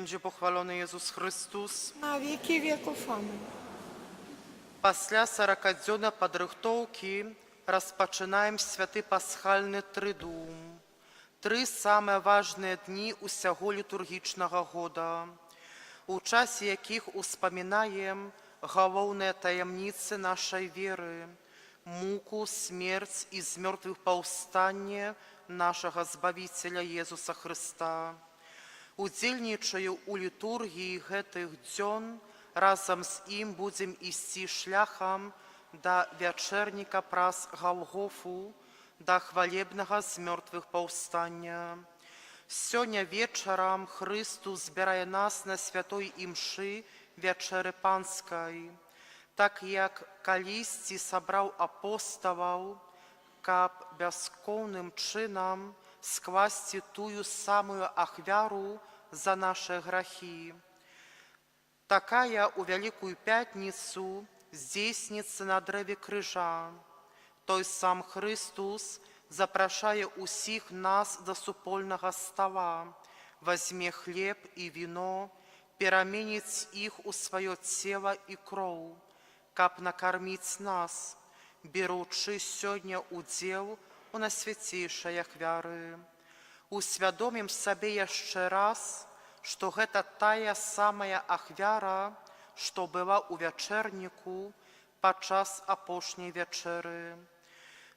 będzie pochwalony Jezus Chrystus. Na wieki wieków. Amen. Пасля 40-дзённай падрыхтоўкі распачынаем святы пасхальны трыдум. Тры самыя важныя дні ўсяго літургічнага года, у часе якіх успамінаем галоўныя таямніцы нашай веры, муку, смерць і з мёртвых паўстанне нашага Збавіцеля Езуса Хрыста. Удзельнічаю ў літургіі гэтых дзён, разам з ім будзем ісці шляхам да вячэрніка праз Галгофу, да хвалебнага з мёртвых паўстання. Сёння вечарам Хрыстус збірае нас на святой імшы вячэры панскай, так як калісьці сабраў апосталаў, каб бяскоўным чынам скласці тую самую ахвяру за нашы грахі. Такая у Вялікую Пятніцу здзейсніцца на дрэве крыжа. Той сам Хрыстус запрашае ўсіх нас да супольнага стала, вазьме хлеб і віно, пераменіць іх у сваё цела і кроў, каб накарміць нас, беручы сёння удзел у найсвяцейшай ахвяры. Усвядомім сабе яшчэ раз, што гэта тая самая ахвяра, што была ў вячэрніку падчас апошняй вячэры.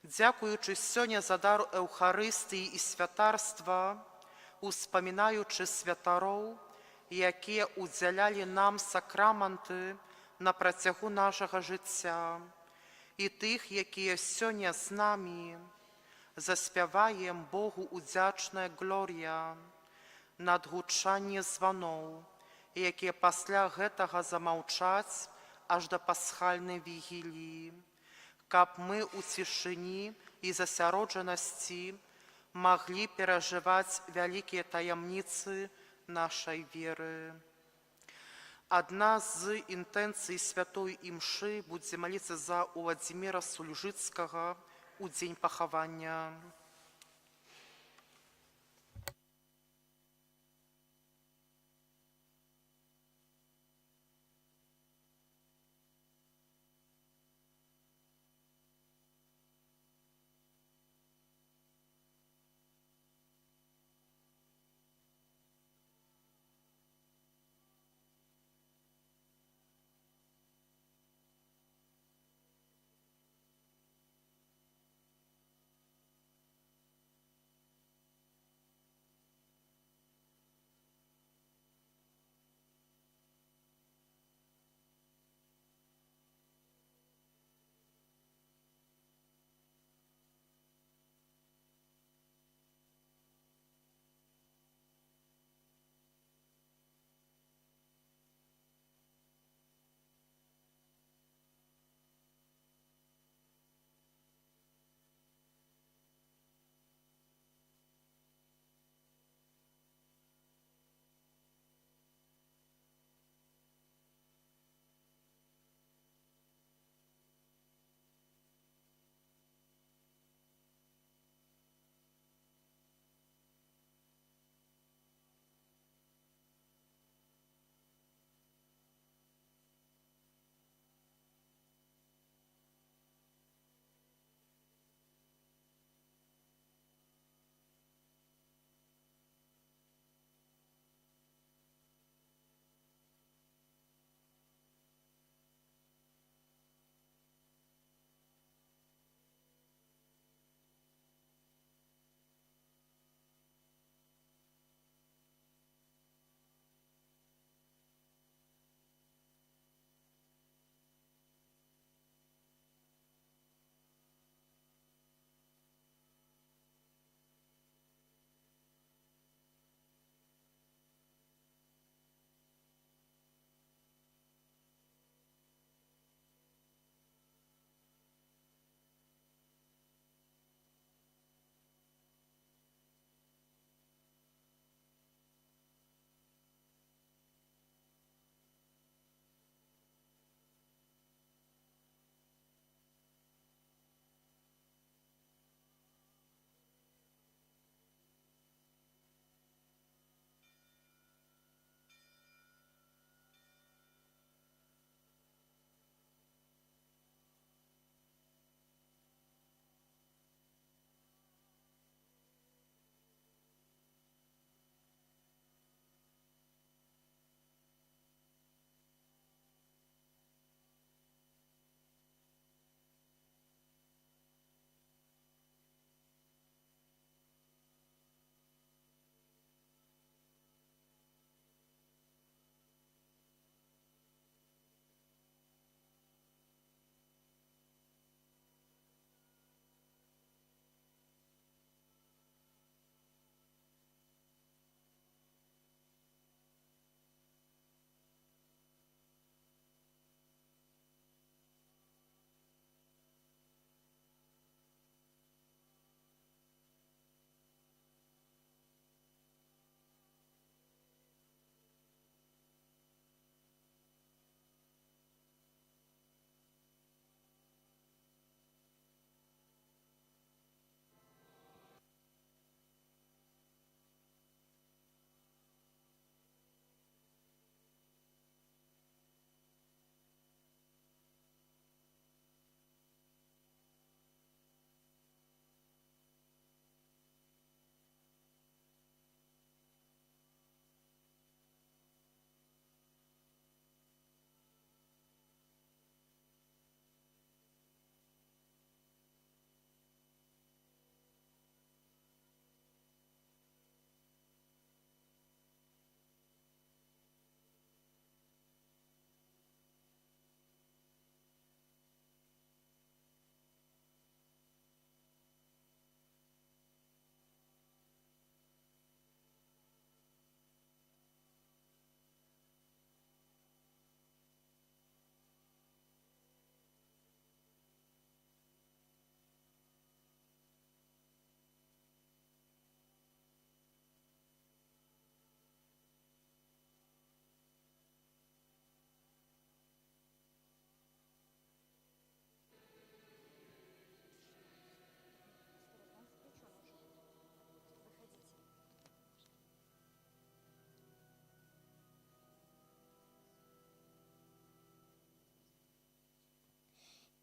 Дзякуючы сёння за дар Эўхарыстыі і святарства, успамінаючы святароў, якія ўдзялялі нам сакраманты на працягу нашага жыцця, і тых, якія сёння з намі, заспяваем Богу удзячнае глорія, надгучанне званоў, якія пасля гэтага замаўчаць аж да пасхальнай вігіліі, каб мы ў цішыні і засяроджанасці маглі перажываць вялікія таямніцы нашай веры. Адна з інтэнцый святой імшы будзе маліцца за Уладзіміра Сульжыцкага у дзень пахавання.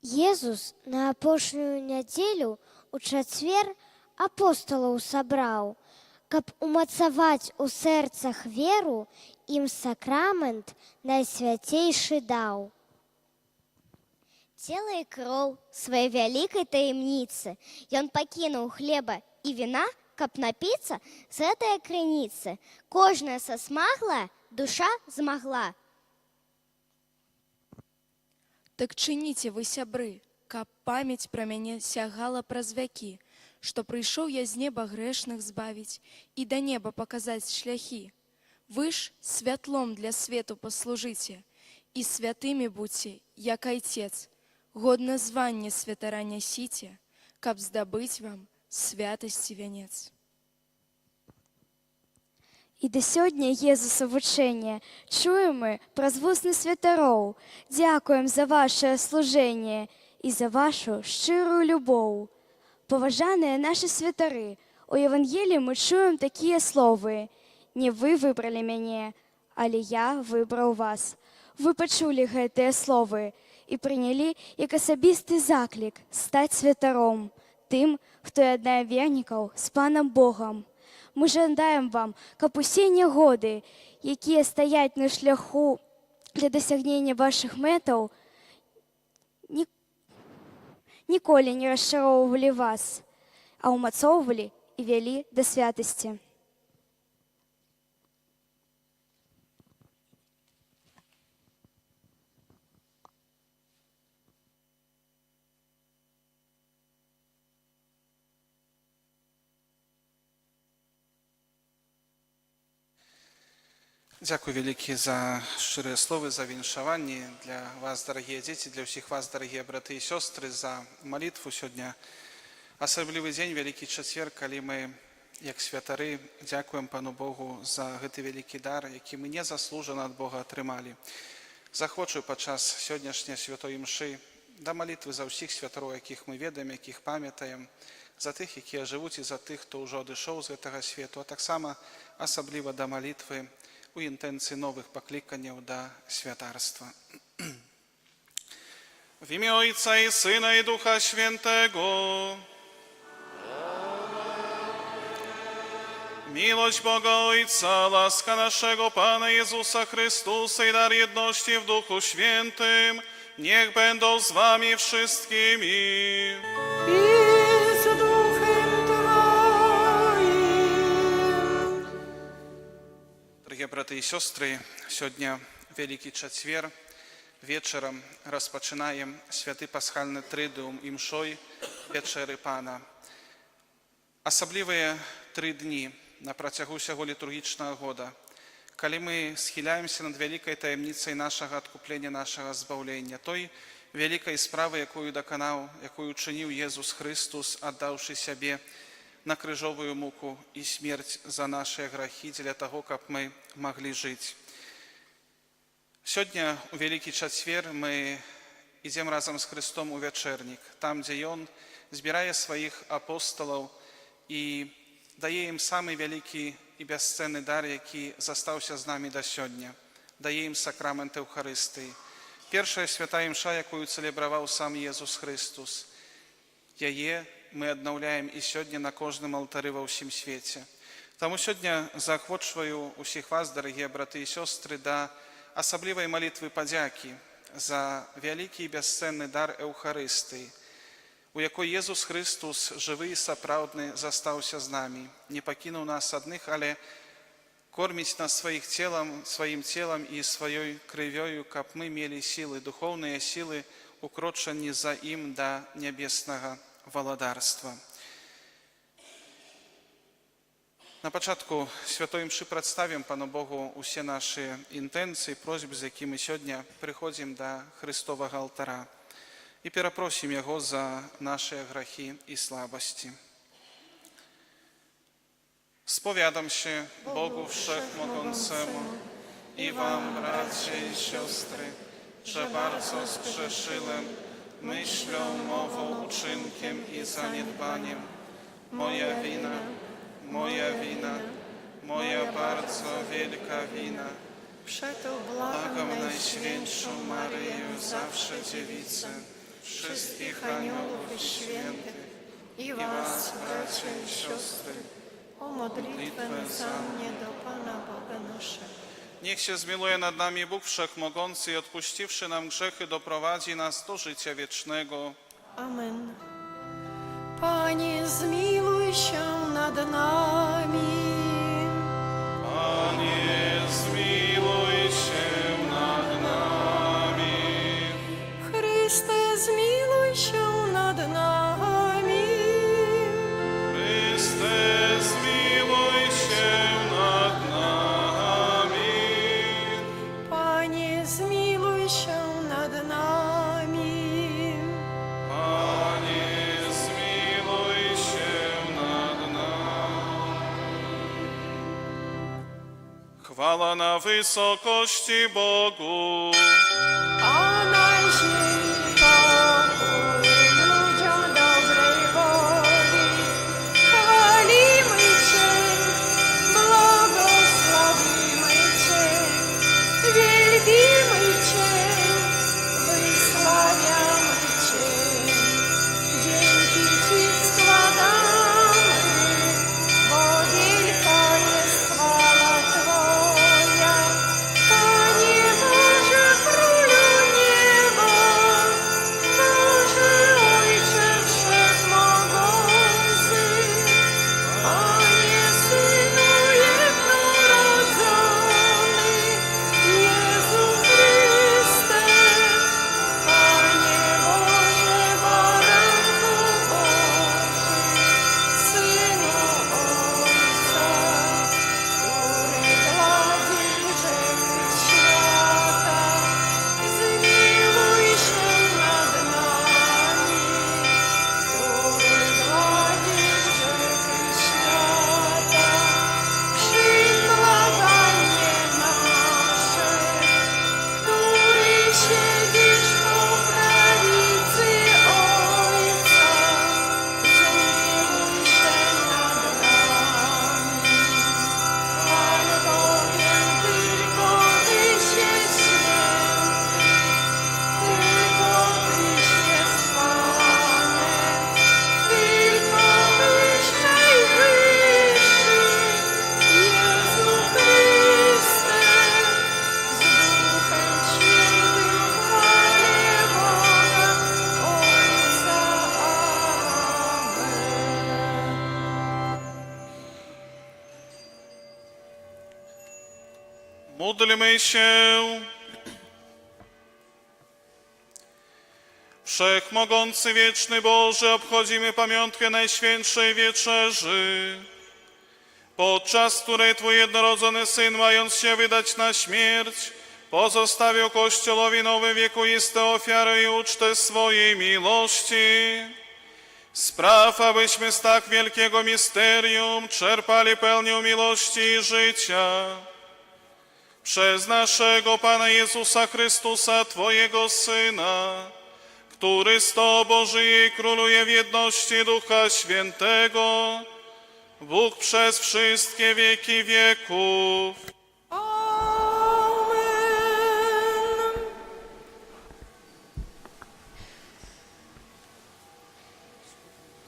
Езус на апошнюю нядзелю у чацвер апосталаў сабраў, каб умацаваць у сэрцах веру, ім сакрамент найсвяцейшы даў. Цела і кроў сваёй вялікай таямніцы ён пакінуў хлеба і віна, каб напіцца з гэтае крыніцы. Кожная сасмагла, душа змагла. Так чыніце вы, сябры, каб памяць пра мяне сягала праз вякі, што прыйшоў я з неба грэшных збавіць і да неба паказаць шляхі. Вы ж святлом для свету паслужыце і святымі будьце, як айцец, годна званне святара нясіце, каб здабыць вам святасці вянец. І да сёння Езуса вучэнне чуем мы праз вусны святароў. Дзякуем за вашее служэнне і за вашу шчырую любоў. Паважаныя нашы святары, у Евангеліі мы чуем такія словы: «Не вы выбралі мяне, але я выбраў вас». Вы пачулі гэтыя словы і прынялі як асабісты заклік стаць святаром, тым, хто яднае вернікаў з Панам Богам. Мы жадаем вам, каб усе нягоды, якія стаяць на шляху для дасягнення вашых мэтаў, ніколі не расчароўвалі вас, а ўмацоўвалі і вялі да святасці. Дзякуй вялікі за шчырыя словы, за віншаванні для вас, дарагія дзеці, для ўсіх вас, дарагія браты і сёстры, за малітву сёння. Асаблівы дзень, вялікі чацвер, калі мы, як святары, дзякуем Пану Богу за гэты вялікі дар, які мы незаслужана ад Бога атрымалі. Захочу падчас сённяшняй святой імшы да малітвы за ўсіх святароў, якіх мы ведаем, якіх памятаем, за тых, якія жывуць, і за тых, хто ўжо адышоў з гэтага свету, а таксама асабліва да малітвы у інтэнцыі новых пакліканняў да святарства. W imię Ojca i Syna i Ducha Świętego. Miłość Boga Ojca, łaska naszego Pana Jezusa Chrystusa i dar jedności w Duchu Świętym, niech będą z wami wszystkimi. Дорогие браты и сестры, сегодня Великий Четвер, вечером распочинаем святый пасхальный тридум и мшой Вечеры Пана. Асаблівыя 3 дні на працягу усяго літургічнага года, калі мы схіляемся над вялікай таямніцай нашага адкуплення, нашага збаўлення, той вялікай справы, якую даканаў, якую учыніў Езус Христус, аддаўшы сябе на крыжовую муку і смерць за нашыя грахі для таго, каб мы маглі жыць. Сёння, у Вялікі Чацвер, мы ідзем разам з Христом у вячэрнік, там, дзе Ён збірае сваіх апосталаў і дае ім самы вялікі і бясцэнны дар, які застаўся з намі да сёння. Дае ім сакрамент Эўхарыстыі. Першая святая імша, якую цэлебраваў сам Езус Христус. Яе мы аднаўляем і сёння на кожным алтары ва ўсім свеце. Таму сёння заахвочваю усіх вас, дарагія браты і сёстры, да асаблівай малітвы падзякі за вялікі і бясцэнны дар Эўхарыстыі, у якой Езус Христус, жывы і сапраўдны, застаўся з намі, не пакінуў нас адных, але корміць нас сваім целам і сваёй крывёю, каб мы мелі сілы, духоўныя сілы у крочанні за ім да нябеснага валадарства. На пачатку святой імшы прадставім Пану Богу усе нашы інтэнцыі, просьбы, з якімі сёння прыходзім да Христовага алтара і перапросім Яго за нашыя грахі і слабасці. Spowiadam się Bogu Wszechmogącemu i wam, bracia i siostry, że bardzo zgrzeszyłem myślą, mową, uczynkiem i zaniedbaniem. Moja wina, moja bardzo wielka wina. Przeto błagam Najświętszą Maryję, zawsze Dziewicę, wszystkich aniołów i świętych, i was, bracia i siostry, o modlitwę za mnie do Pana Boga naszego. Niech się zmiłuje nad nami Bóg Wszechmogący i odpuściwszy nam grzechy, doprowadzi nas do życia wiecznego. Amen. Panie, zmiłuj się nad nami. Panie, zmiłuj się nad nami. Chryste, zmiłuj się nad nami. Chryste, zmiłuj się nad nami. Panie, zmiłuj się nad nami. Panie, zmiłuj się nad nami. Chwała na wysokości Bogu. A na ziemi pokój ludziom dobrej woli. Chwalimy Cię, błogosławimy Cię, wielbimy Cię, wysławiamy Cię. Dzięki Ci składamy, bo wielka jest chwała Twoja. Panie Boże, Królu nieba, Boże Ojcze Wszechmogący, Panie Synu jednorodzony, Jezu Chryste, Panie Boże, Baranku Boży, Synu Ojca, który gładzi grzechy świata, zmiłuj się nad nami, który gładzi grzechy świata, przyjm błaganie nasze, który siedzisz po prawicy Ojca, zmiłuj się nad nami. Albowiem tylko Tyś jest święty, tylko Tyś jest chwalony, tylko Tyś najwyższy, Jezu Chryste, z Duchem Świętym chwale Boga Ojca. Amen. Módlmy się. Wszechmogący, wieczny Boże, obchodzimy pamiątkę Najświętszej Wieczerzy, podczas której Twój jednorodzony Syn, mając się wydać na śmierć, pozostawił Kościołowi nowe wiekuiste ofiary i ucztę swojej miłości. Spraw, abyśmy z tak wielkiego misterium czerpali pełnię miłości i życia. Przez naszego Pana Jezusa Chrystusa, Twojego Syna, który z Tobą żyje i króluje w jedności Ducha Świętego, Bóg przez wszystkie wieki wieków. Amen.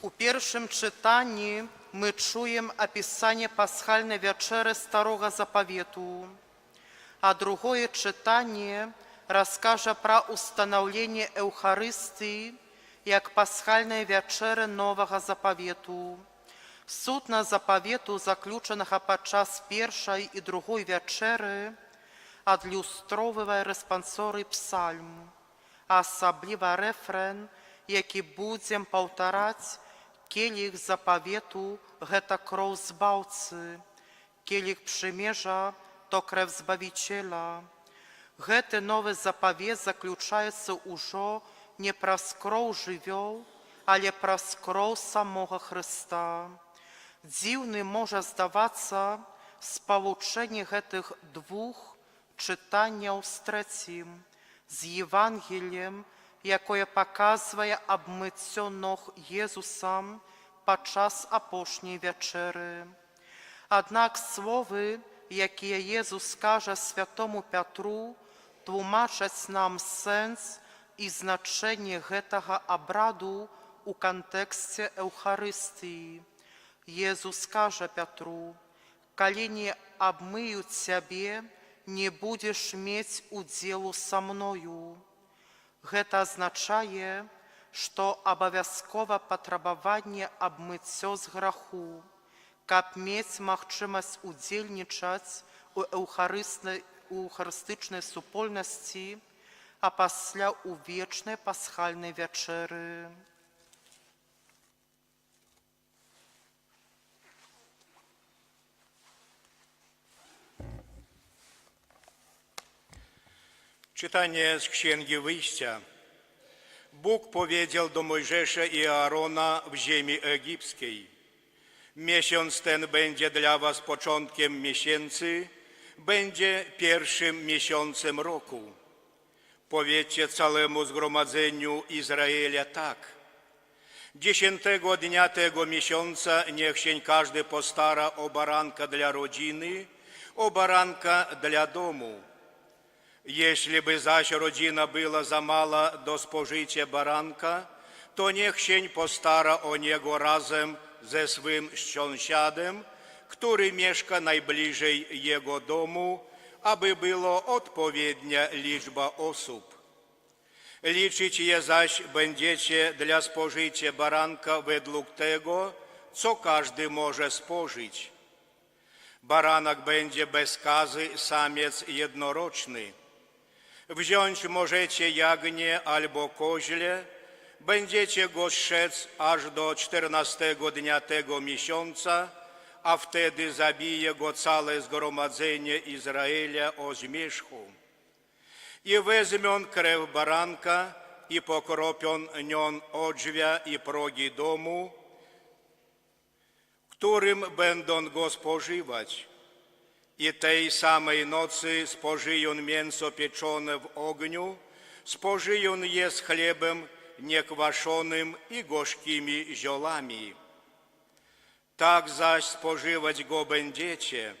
У pierwszym czytaniu my czujemy opisanie paschalnej wieczery Starego Zapawietu, a drugie czytanie rozkaże про ustanowienie Eucharystii jak paschalnej wieczery Nowego Zapawietu. Sutna Zapawietu zakljuczonego podczas pierwszej i drugiej wieczery odlustrowuje responsory psalm, a особливо refren, jaki będziemy powtarzać: kielich Zapawietu to krew Zbawcy, kielich przymierza to krew Zbawiciela. Гэты новый заповед заключаецца ўжо не праз кроў жывёл, але праз кроў самога Хрыста. Дзіўны можа здавацца спалучэнне гэтых двух чытанняў з трэцім, з Євангеліем, якое паказвае абмыццё ног Езусам падчас апошняй вячэры. Аднак словы, якія Езус скажа святому Пятру, тлумачаць нам сэнс і значэнне гэтага абраду у кантэксце Эўхарыстыі. Езус кажа Пятру: «Калі не абмыюць цябе, не будзеш мець удзелу са мною». Гэта азначае, што абавязкова патрабаванне абмыццё з граху, каб мець магчымасць удзельнічаць у эўхарыстычнай супольнасці, а пасля ў вечнай пасхальнай вячэры. Czytanie z Księgi Wyjścia. Bóg powiedział do Mojżesza i Aarona w ziemi egipskiej: miesiąc ten będzie dla was początkiem miesięcy, będzie pierwszym miesiącem roku. Powiedzcie całemu zgromadzeniu Izraela tak: 10 dnia tego miesiąca niech się każdy postara o baranka dla rodziny, o baranka dla domu. Jeśli by zaś rodzina była za mała do spożycia baranka, to niech się postara o niego razem ze swym sąsiadem, który mieszka najbliżej jego domu, aby była odpowiednia liczba osób. Liczyć je zaś będziecie dla spożycia baranka według tego, co każdy może spożyć. Baranek będzie bez skazy, samiec jednoroczny. Wziąć możecie jagnię albo koźle, będziecie go strzec aż do 14 dnia tego miesiąca, a wtedy zabije go całe zgromadzenie Izraela o zmierzchu. I wezmą krew baranka i pokropią nią odrzwia i progi domu, którym będą go spożywać. I tej samej nocy spożyją mięso pieczone w ogniu, spożyją je z chlebem niekwaszonym i gorzkimi ziolami. Tak zaś spożywać go będziecie.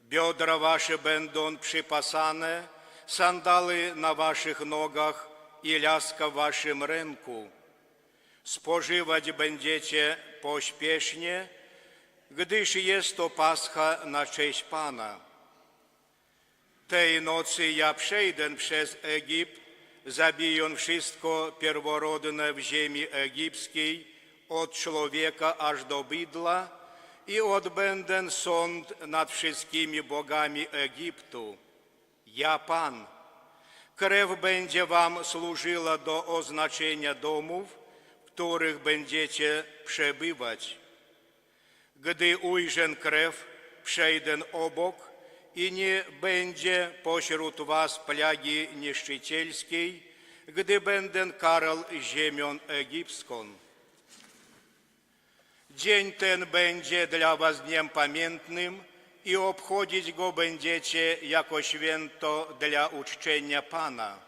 Biodra wasze będą przypasane, sandały na waszych nogach i laska w waszym ręku. Spożywać będziecie pośpiesznie, gdyż jest to Pascha na cześć Pana. Tej nocy ja przejdę przez Egipt, zabiję wszystko pierworodne w ziemi egipskiej, od człowieka aż do bydła, i odbędę sąd nad wszystkimi bogami Egiptu. Ja Pan. Krew będzie wam służyła do oznaczenia domów, w których będziecie przebywać. Gdy ujrzę krew, przejdę obok i nie będzie pośród was plagi niszczycielskiej, gdy będę karał ziemię egipską. Dzień ten będzie dla was dniem pamiętnym i obchodzić go będziecie jako święto dla uczczenia Pana.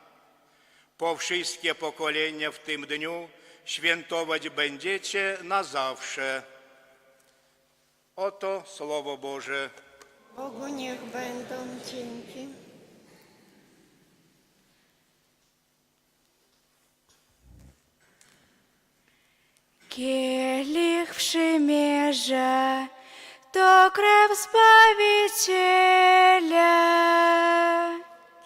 Po wszystkie pokolenia w tym dniu świętować będziecie na zawsze. Oto Słowo Boże. Bogu niech będą dzięki. Kielich przymierza, to krew Zbawiciela.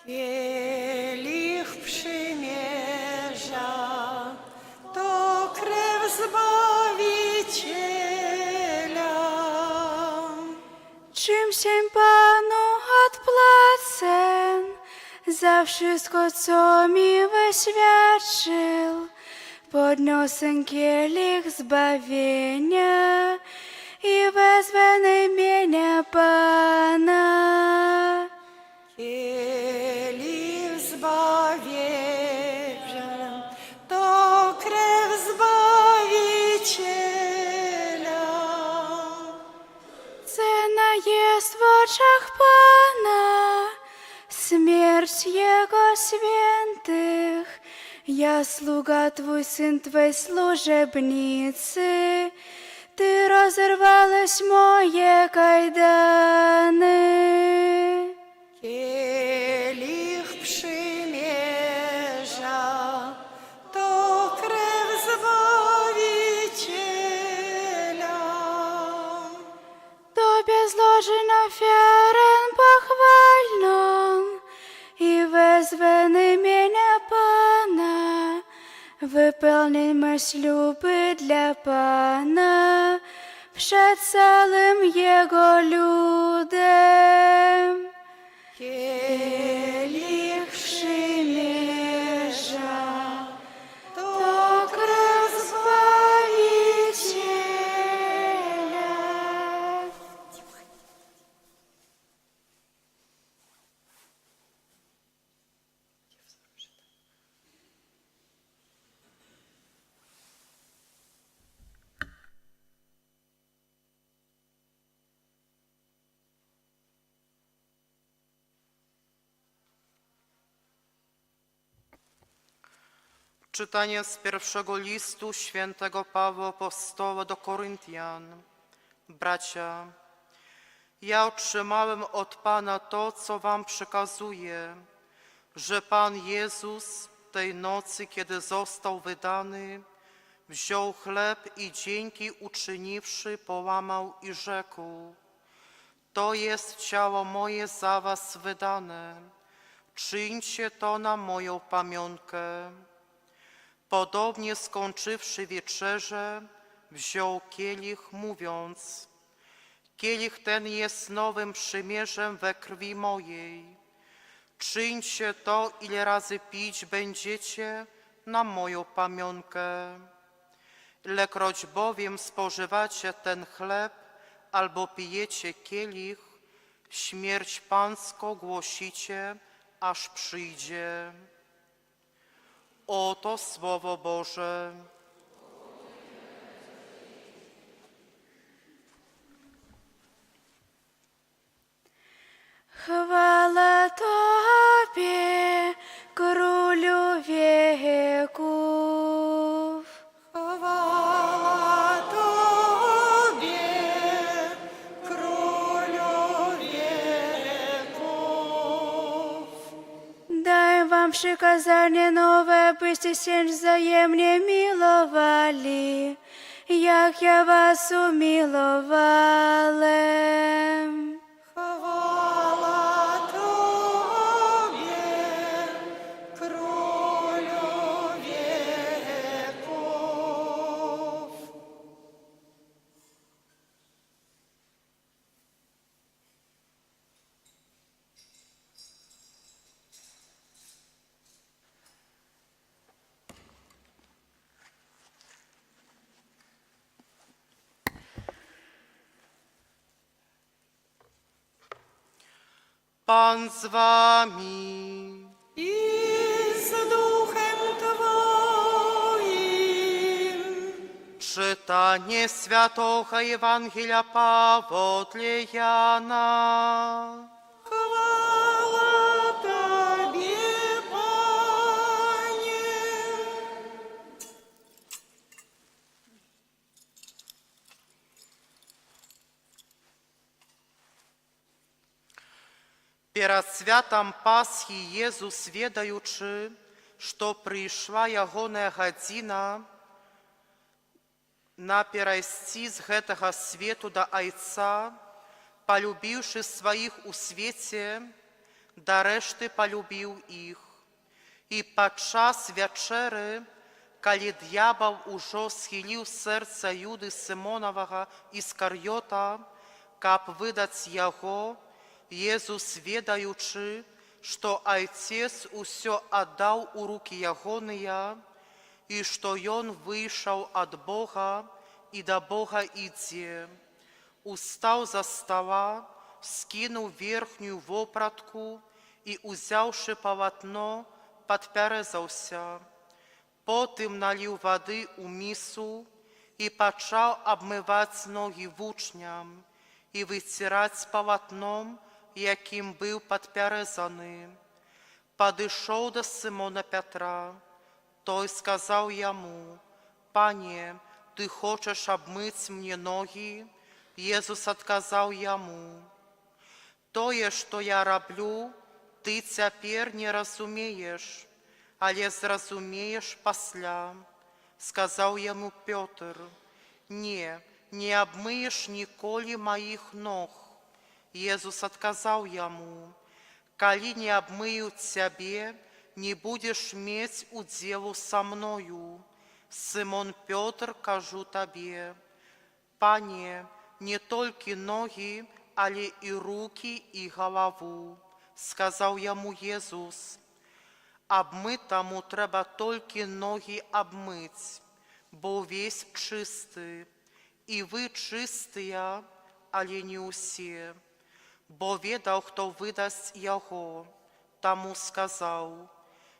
Kielich przymierza, to krew Zbawiciela. Czym się Panu odpłacę za wszystko, co mi wyświadczył? Podniosę kielich zbawienia i wezwę imienia Pana. Kielich zbawienia, to krew Zbawiciela. Cena jest w oczach Pana, śmierć Jego świętych. Ja sługa Twój, Syn Twej służebnicy, Ty rozerwałeś moje kajdany. Kielich przymierza, Wypełnimy śluby dla Pana przed całym Jego ludem. Kielich przymierza, to krew Zbawiciela. Czytanie z pierwszego listu świętego Pawła Apostoła do Koryntian. Bracia, ja otrzymałem od Pana to, co wam przekazuję, że Pan Jezus tej nocy, kiedy został wydany, wziął chleb i dzięki uczyniwszy, połamał i rzekł: to jest ciało moje za was wydane, czyńcie to na moją pamiątkę. Podobnie skończywszy wieczerzę, wziął kielich, mówiąc: kielich ten jest nowym przymierzem we krwi mojej. Czyńcie to, ile razy pić będziecie, na moją pamiątkę. Ilekroć bowiem spożywacie ten chleb albo pijecie kielich, śmierć Pańską głosicie, aż przyjdzie. Oto Słowo Boże. Chwała Tobie, Królu wieków. Chwała Tobie, Królu wieków. Daj wam przykazanie nowe, byście się wzajemnie milowali, jak ja was umilowałem. Chwała Tobie, Królu wieków. Pan z wami. I z duchem Twoim. Czytanie Świętego Ewangelia Pawła dla Jana. Chwała Tobie, Panie. Перед святом Пасхи Jezus, ведаючи, що прийшла Ягоная година на перайсці з гэтага свету да Айца, полюбіўшы сваіх у свеце, да рэшты полюбіў іх. І падчас вячэры, калі д'ябал ужо схіліў сэрца Юды Сымонавага Іскар'ёта, каб выдаць яго, Jezus, ведаючы, што Айцец усё аддаў у рукі ягоныя, і што Ён выйшаў ад Бога і да Бога ідзе, устаў за стола, скінуў верхнюю вопратку і, узяўшы палатно, падпярэзаўся. Потым наліў вады ў місу і пачаў абмываць ногі вучням і выціраць палатном, яким быў падпярэзаны. Падышоў да Сымона Пятра. Той сказаў яму: «Пане, ты хочаш абмыць мне ногі?» Jezus адказаў яму: «Тое, што я раблю, ты цяпер не разумееш, але зразумееш пасля». Сказаў яму Пётр: «Не, не абмыеш ніколі маіх ног». Jezus адказаў яму: «Калі не абмыюць цябе, не будешь иметь уделу со мною. Симон Петр, кажу тебе, Пане, не только ноги, але и руки, и голову. Сказав йому Єсус, обмитому треба тільки ноги обмить, бо весь чистий, і ви чистия, але не усі. Бо ведав, хто видасть його, тому сказав,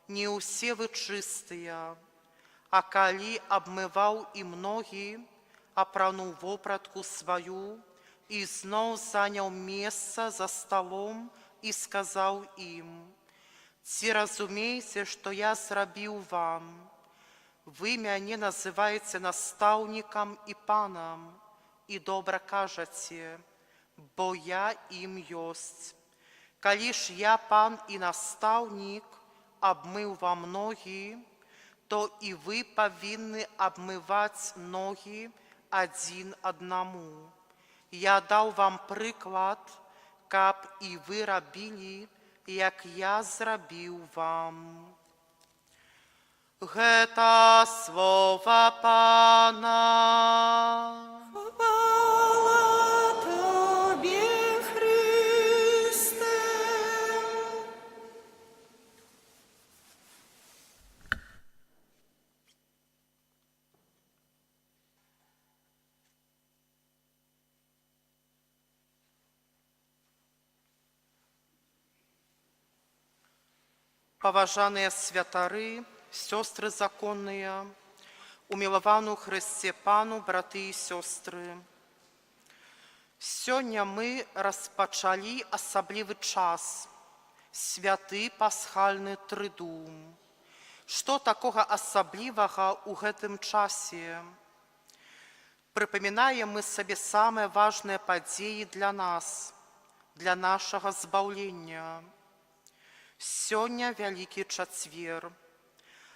не усі ви чистия. А коли обмивав им ноги, опранув вопратку свою, и знов занял место за столом и сказал им, «Ці разумеете, что я зробив вам? Вы меня называете наставником и паном, и добре кажете, бо я им есть. Коли ж я пан и наставник, обмыл вам ноги, то и вы повинны обмывать ноги один одному. Я дал вам приклад, каб і ви робили, як я зробив вам». Гэта слова Пана. Хвала Тобі, Христе. Поважаныя святары, сёстры законныя, умілавану Христе Пану, браты і сёстры. Сёння мы распачалі асаблівы час, святы пасхальны трыдум. Што такога асаблівага ў гэтым часе? Прыпамінаем мы сабе самыя важныя падзеі для нас, для нашага збаўлення. Сёння Вялікі Чацвер.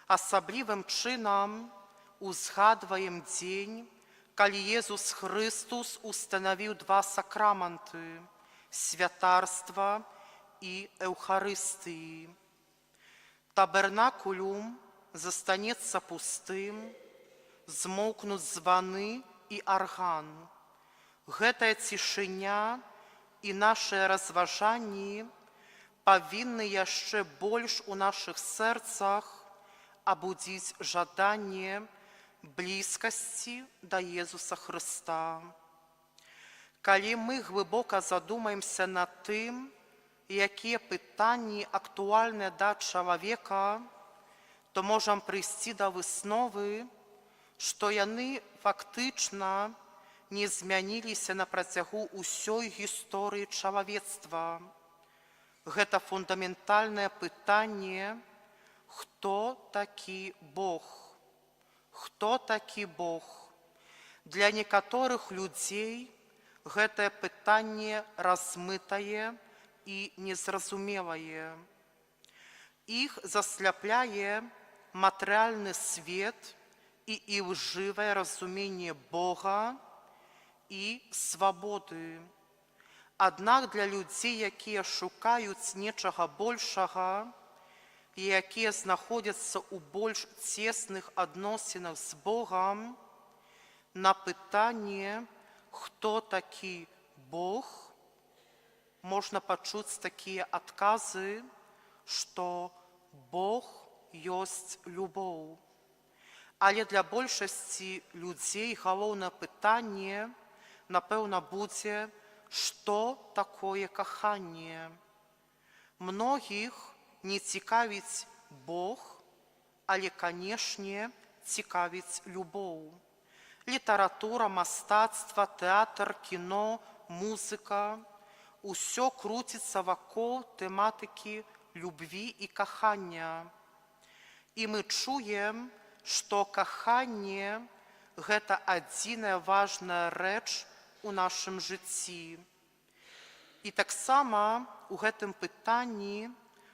Асаблівым чынам узгадваем дзень, калі Езус Христус устанавіў два сакраманты – святарства і Эўхарыстыі. Табернакулюм застанецца пустым, змоўкнуць званы і арган. Гэтая цішыня і нашыя разважанні павінны яшчэ больш у нашых сэрцах абудзіць жаданне блізкасці да Езуса Хрыста. Калі мы глыбока задумаемся над тым, якія пытанні актуальныя да чалавека, то можам прыйсці да высновы, што яны фактычна не змяніліся на працягу ўсёй гісторыі чалавецтва. Гэта фундаментальнае пытанне, хто такі Бог? Хто такі Бог? Для некаторых людзей гэтае пытанне размытае і незразумелае. Іх засляпляе матэрыяльны свет і ілжывае разуменне Бога і свабоды. Аднак для людзей, якія шукаюць нечага большага і якія знаходзяцца ў больш цесных адносінах з Богам, на пытанне, хто такі Бог, можна пачуць такія адказы, што Бог ёсць любоў. Але для большасці людзей галоўнае пытанне, напэўна, будзе, што такое каханне. Многіх не цікавіць Бог, але, канешне, цікавіць любоў. Літаратура, мастацтва, тэатр, кіно, музыка – усё круціцца вакол тэматыкі любві і кахання. І мы чуем, што каханне – гэта адзіная важная рэч у нашым жыцці. І таксама у гэтым пытанні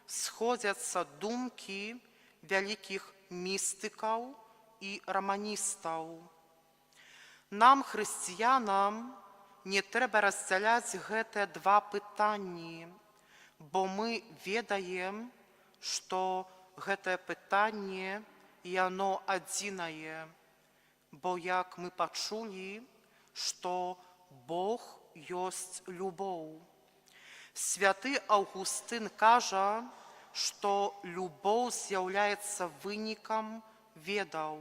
сходзяцца думкі вялікіх містыкаў і раманістаў. Нам, хрысціянам, не трэба раздзяляць гэтыя два пытанні, бо мы ведаем, што гэтае пытанне, яно адзінае, бо як мы пачулі, што Бог ёсць любоў. Святы Аўгустын кажа, што любоў з'яўляецца вынікам ведаў.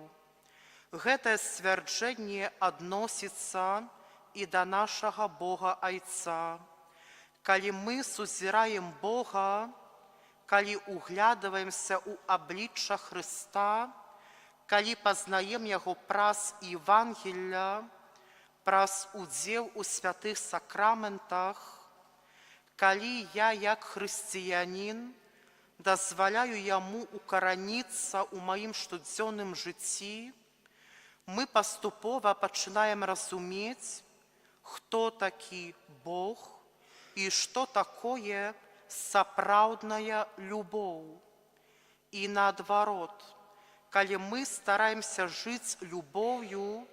Гэтае сцвярджэнне адносіцца і да нашага Бога Айца. Калі мы сузіраем Бога, калі углядваемся ў аблічча Хрыста, калі пазнаем Яго праз Евангелля, праз удзел у святых сакраментах, калі я, як хрысціянін, дазваляю Яму укараніцца ў маім штодзённым жыцці, мы паступова пачынаем разумець, хто такі Бог і што такое сапраўдная любоў. І наадварот, калі мы стараемся жыць любоўю,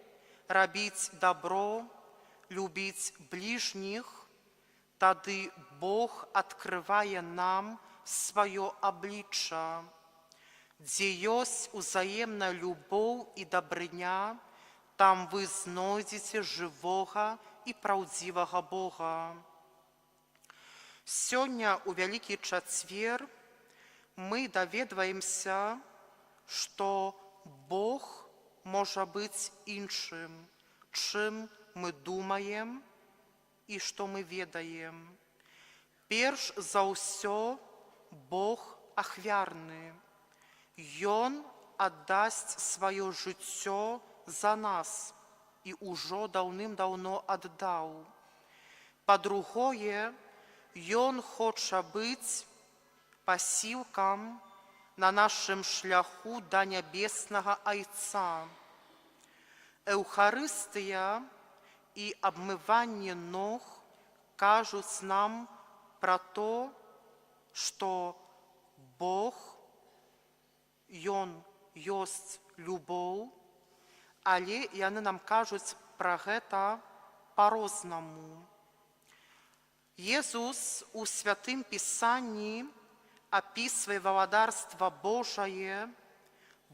рабіць дабро, любіць бліжніх, тады Бог адкрывае нам сваё аблічча, дзе ёсць узаемная любоў і дабрыня, там вы знойдзеце жывога і праўдзівага Бога. Сёння у Вялікі чацвер мы даведваемся, што Бог можа быць іншым, чым мы думаем і што мы ведаем. Перш за ўсё, Бог ахвярны. Ён аддасць сваё жыццё за нас і ўжо даўным-даўно аддаў. Па-другое, Ён хоча быць пасілкам на нашым шляху да нябеснага Айца. Эўхарыстыя і абмыванне ног кажуць нам пра то, што Бог, Ён ёсць любоў, але яны нам кажуць пра гэта па-рознаму. Езус у Святым Пісанні апісвае валадарства Божае,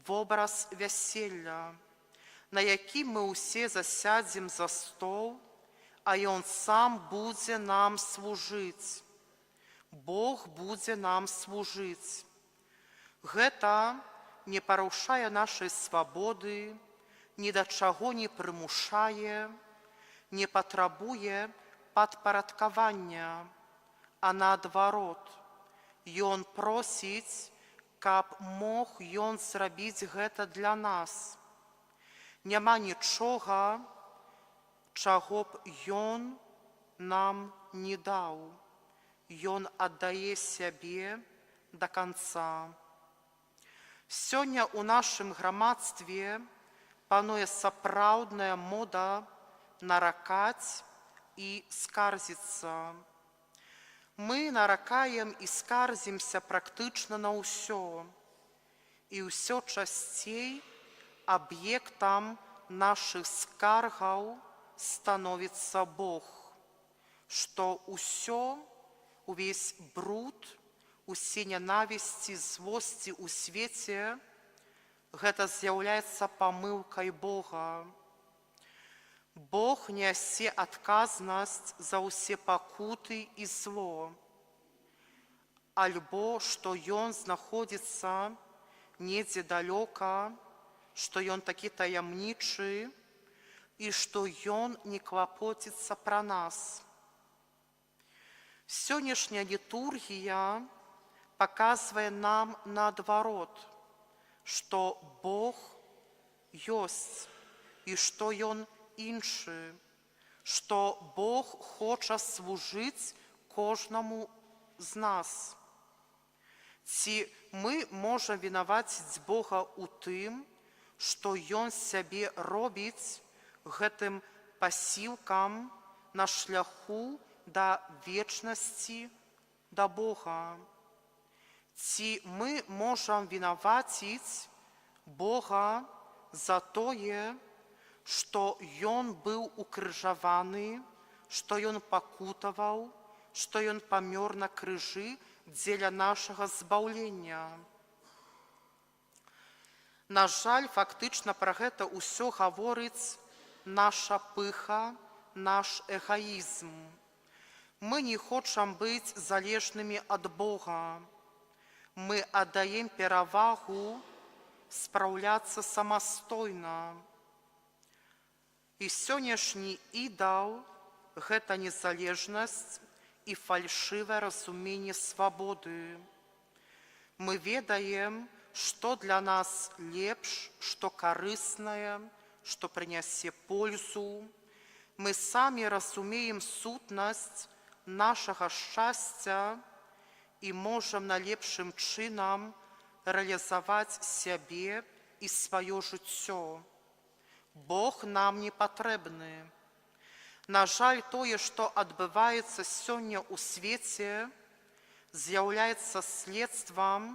вобраз вяселля, на якім мы ўсе засядзем за стол, а Ён сам будзе нам служыць. Бог будзе нам служыць. Гэта не парушае нашай свабоды, ні да чаго не прымушае, не патрабуе падпарадкавання, а наадварот, Ён просіць, каб мог Ён зрабіць гэта для нас. Няма нічога, чаго б Ён нам не даў. Ён аддае сябе да канца. Сёння ў нашым грамадстве пануе сапраўдная мода наракаць і скарзіцца. Мы наракаем і скарзімся практычна на ўсё. І ўсё часцей аб'ектам нашых скаргаў становіцца Бог, што ўсё, увесь бруд, усе нянавісці, злосці ў свеце, гэта з'яўляецца памылкай Бога. Бог нясе адказнасць за ўсе пакуты і зло, альбо што Ён знаходзіцца недзе далёка, што Ён такі таямнічы і што Ён не клапоціцца пра нас. Сённяшняя літургія паказвае нам наадварот, што Бог ёсць і што Ён іншы, што Бог хоча служыць кожнаму з нас. Ці мы можам вінаваціць Бога ў тым, што Ён сябе робіць гэтым пасілкам на шляху да вечнасці, да Бога? Ці мы можам вінаваціць Бога за тое, што Ён быў укрыжаваны, што Ён пакутаваў, што Ён памёр на крыжы дзеля нашага збаўлення? На жаль, фактычна пра гэта ўсё гаворыць наша пыха, наш эгоізм. Мы не хочам быць залежнымі ад Бога. Мы аддаем перавагу спраўляцца самастойна. І сённяшні ідал – гэта незалежнасць і фальшывае разуменне свабоды. Мы ведаем, што для нас лепш, што карыснае, што прынясе пользу. Мы самі разумеем сутнасць нашага шчасця і можам найлепшым чынам рэалізаваць сябе і сваё жыццё. Бог нам не патрэбны. На жаль, тое, што адбываецца сёння ў свеце, з'яўляецца следствам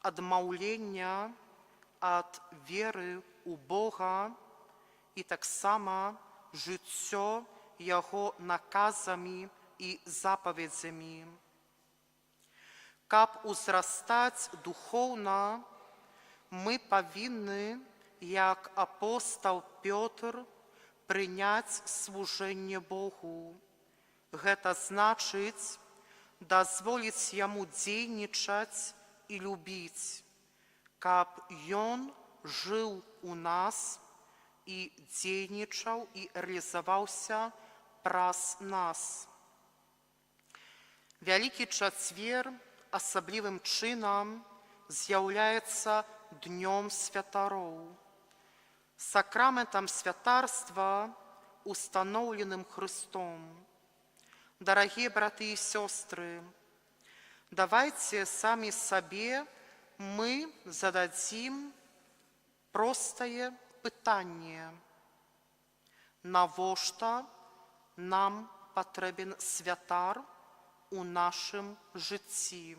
адмаўлення ад веры ў Бога і таксама жыццё Яго наказамі і запаведзямі. Каб узрастаць духоўна, мы павінны, як апостол Пётр, прыняць служэнне Богу. Гэта значыць, дазволіць Яму дзейнічаць і любіць, каб Ён жыў у нас і дзейнічаў і рэалізаваўся праз нас. Вялікі чацвер асаблівым чынам з'яўляецца днём святароў. Сакраментам святарства, установленым Христом. Дарагія браты і сёстры, давайте самі сабе мы зададзім простае пытанне. Навошта нам патрэбен святар у нашым жыцці?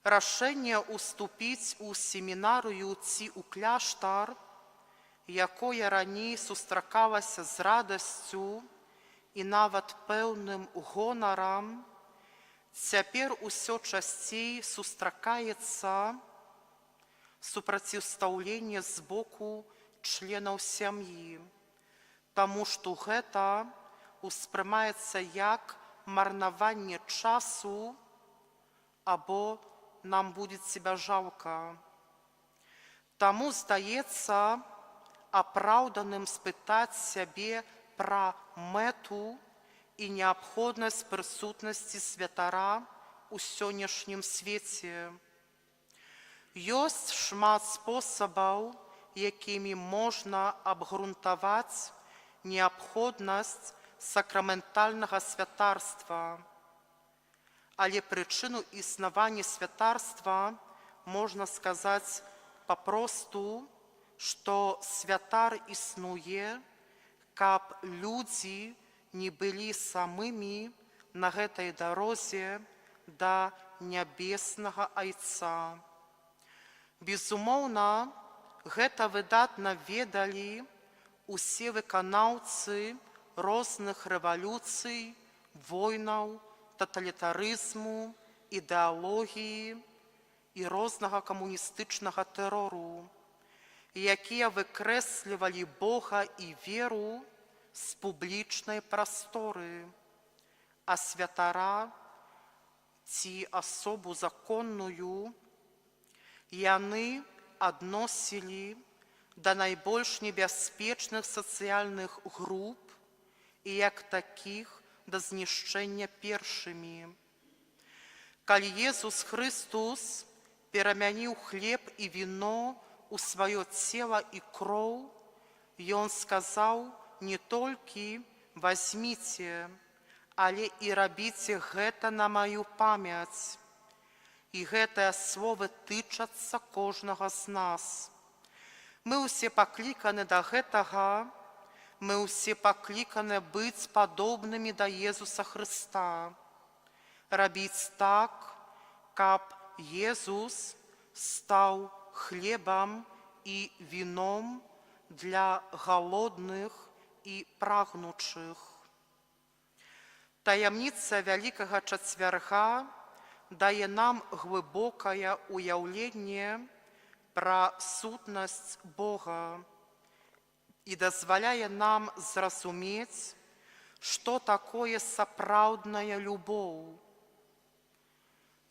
Рашэнне уступіць у семінарыю ці ў кляштар, якое раней сустракалася з радасцю і нават пэўным гонарам, цяпер усё часцей сустракаецца супраціўстаўленне з боку членаў сям'і, таму што гэта успрымаецца як марнаванне часу або нам будзе себя жалка. Таму здаецца апраўданым спытаць сябе пра мэту і неабходнасць прысутнасці святара ў сённяшнім свеце. Ёсць шмат спосабаў, якімі можна абгрунтаваць неабходнасць сакраментальнага святарства. Але прычыну існавання святарства можна сказаць папросту, што святар існуе, каб людзі не былі самымі на гэтай дарозе да нябеснага Айца. Безумоўна, гэта выдатна ведалі усе выканаўцы розных рэвалюцый, войнаў, таталітарызму, ідэалогіі і рознага камуністычнага тэрору, якія выкрэслівалі Бога і веру з публічнай прасторы, а святара ці асобу законную яны адносілі да найбольш небяспечных сацыяльных груп і як такіх да знішчэння першымі. Калі Езус Христус перамяніў хлеб і віно у сваё цела і кроў, Ён сказаў не толькі «Вазьміце», але і рабіце гэта на маю памяць. І гэтыя словы тычацца кожнага з нас. Мы ўсе пакліканы да гэтага, мы ўсе пакліканы быць падобнымі да Езуса Хрыста, рабіць так, каб Езус стаў хлебам і віном для галодных і прагнучых. Таямніца Вялікага Чацвярга дае нам глибокае уяўленне пра сутнасць Бога і дазваляе нам зразумець, што такое сапраўдная любоў.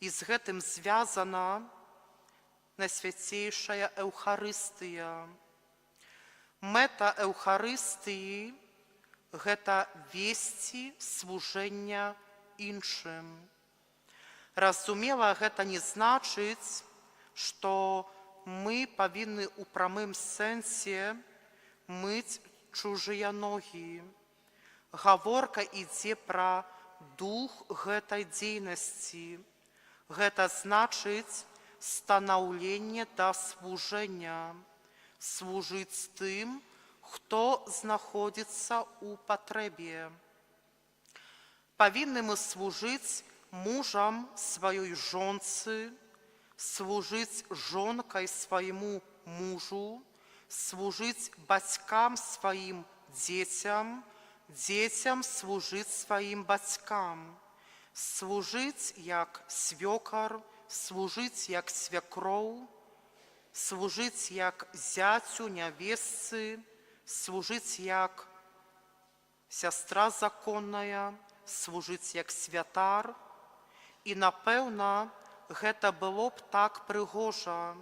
І з гэтым звязана Найсвяцейшая Эўхарыстыя. Мэта Эўхарыстыі – гэта весці служэння іншым. Разумела, гэта не значыць, што мы павінны ў прамым сэнсе мыць чужыя ногі. Гаворка ідзе пра дух гэтай дзейнасці. Гэта значыць станаўленне да служэння, служыць тым, хто знаходзіцца ў патрэбе. Павінны мы служыць мужам сваёй жонцы, служыць жонкай свайму мужу, служыць бацькам сваім дзецям, дзецям служыць сваім бацькам, служыць як свёкар, служыць як свякроў, служыць як зяцю, нявестцы, служыць як сястра законная, служыць як святар. І, напэўна, гэта было б так прыгожа,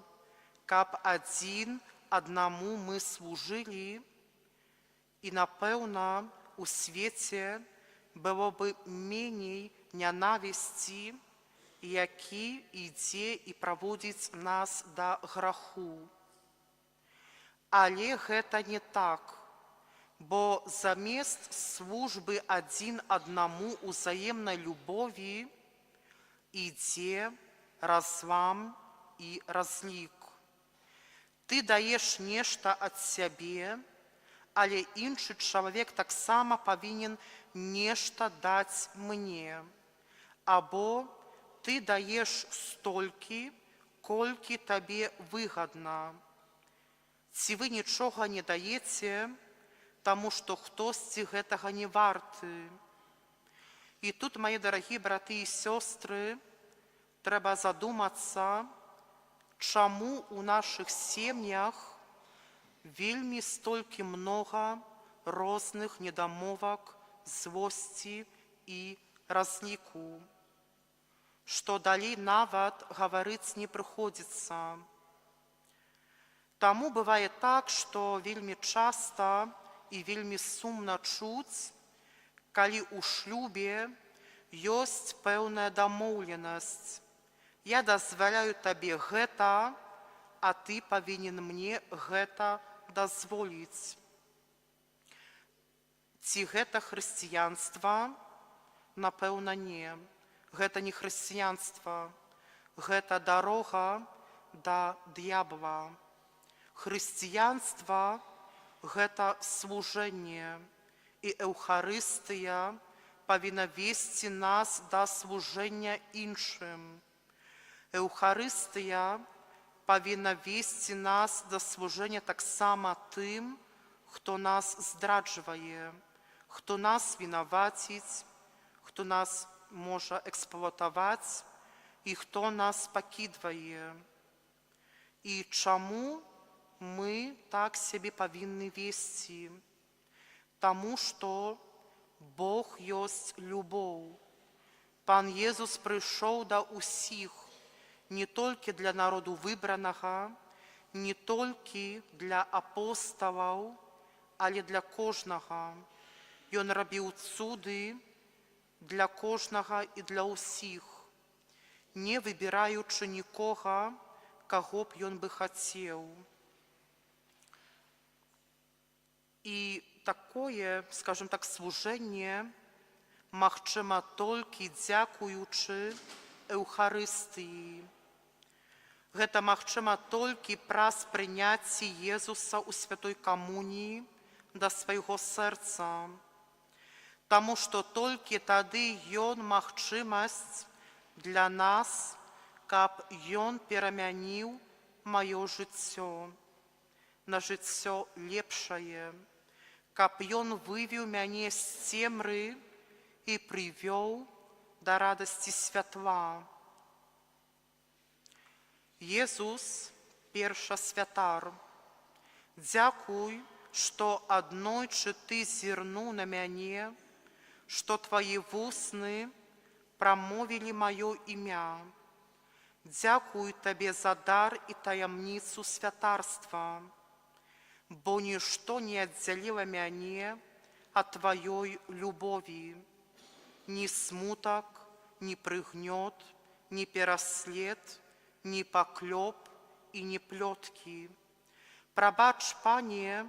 каб адзін аднаму мы служылі, і, напэўна, у свеце было бы меней нянавісці, які ідзе і праводзіць нас да граху. Але гэта не так, бо замест службы адзін аднаму ўзаемнай любові ідзе разлам і разлік. Ты даеш нешта ад сябе, але іншы чалавек таксама павінен нешта даць мне. Або ты даеш столькі, колькі табе выгадна. Ці вы нічога не даеце, таму што хтосьці гэтага не варты. І тут, мае дарагія браты і сёстры, трэба задумацца, чаму ў нашых сем'ях вельмі столькі многа розных недамовак, злосці і разліку, што далей нават гаварыць не прыходзіцца. Таму бывае так, што вельмі часта і вельмі сумна чуць, калі ў шлюбе ёсць пэўная дамоўленасць. Я дазваляю табе гэта, а ты павінен мне гэта дазволіць. Ці гэта хрысціянства? Напэўна, не. Гэта не хрысціянства, гэта дарога да д'ябла. Хрысціянства – гэта служэнне, і Эўхарыстыя павінна весці нас да служэння іншым. Эўхарыстыя павінна весці нас да служэння таксама тым, хто нас здраджвае, хто нас вінаваціць, хто нас можа эксплуатаваць і хто нас пакідвае. І чаму мы так сябе павінны весці? Таму што Бог ёсць любоў. Пан Езус прыйшоў да ўсіх, не толькі для народу выбранага, не толькі для апосталаў, але для кожнага. Ён рабіў цуды для кожнага і для ўсіх, не выбіраючы нікога, каго б ён бы хацеў. І такое, скажем так, служэнне магчыма толькі дзякуючы Эўхарыстыі. Гэта магчыма толькі праз прыняцце Езуса ў святой камуніі да свайго сэрца. Таму што толькі тады ён магчымасць для нас, каб ён перамяніў маё жыццё на жыццё лепшае, каб ён вывеў мяне з цемры і прывёў да радасці святла. Jesús, pierwsza святар, дзякуй, што аднойчы ты зірнуў на мяне, што твои вусны прамовілі маё імя. Дзякуй табе за дар і таямніцу святарства, бо нішто не аддзяліла мяне ад тваёй любові. Ні смутак, ні прыгнёт, ні пераслед, ні паклёп і ні плёткі. Прабач, Пане,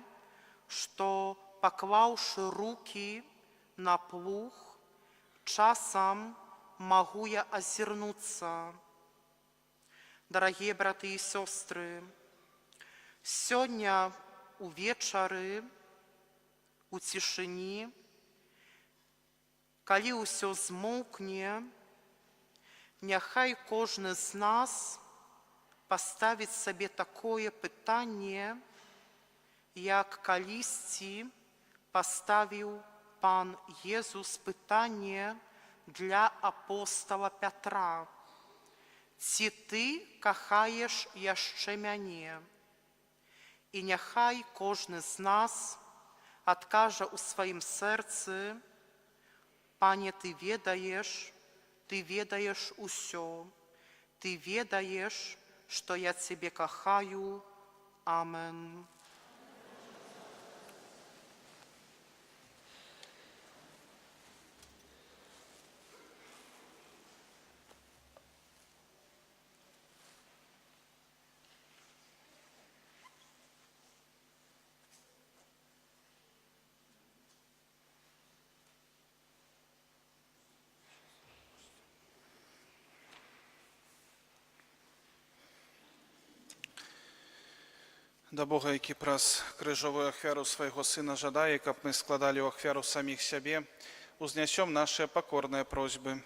што, паклаўшы рукі на плуг, часам магу я азірнуцца. Дарагія браты і сёстры, сёння увечары, у цішыні, калі ўсё змоўкне, няхай кожны з нас паставіць сабе такое пытанне, як калісьці паставіў Пан Езус пытанне для апостала Пятра. Ці ты кахаеш яшчэ мяне? І няхай кожны з нас адкажа ў сваім сэрцы: Пане, ты ведаеш усё, ты ведаеш, што я цябе кахаю. Амен. Да Бога, які праз крыжовую ахвяру свайго Сына жадае, каб мы складалі ў ахвяру саміх сябе, узнясём нашыя пакорныя просьбы.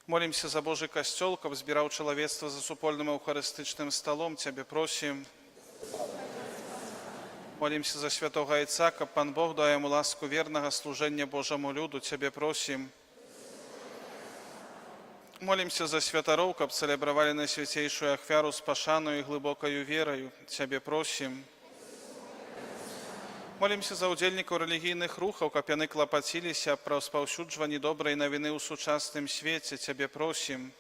Молімся за Божий касцёл, каб збіраў чалавецтва за супольным эўхарыстычным сталом, Цябе просім. Молімся за святога Айца, каб Пан Бог даў яму ласку вернага служэння Божаму люду, Цябе просім. Молімся за святароў, каб цэлебравалі найсвяцейшую ахвяру з пашаною і глыбокаю вераю, Цябе просім. Молімся за ўдзельнікаў рэлігійных рухаў, каб яны клапаціліся пра распаўсюджванне добрай навіны ў сучасным свеце, Цябе просім.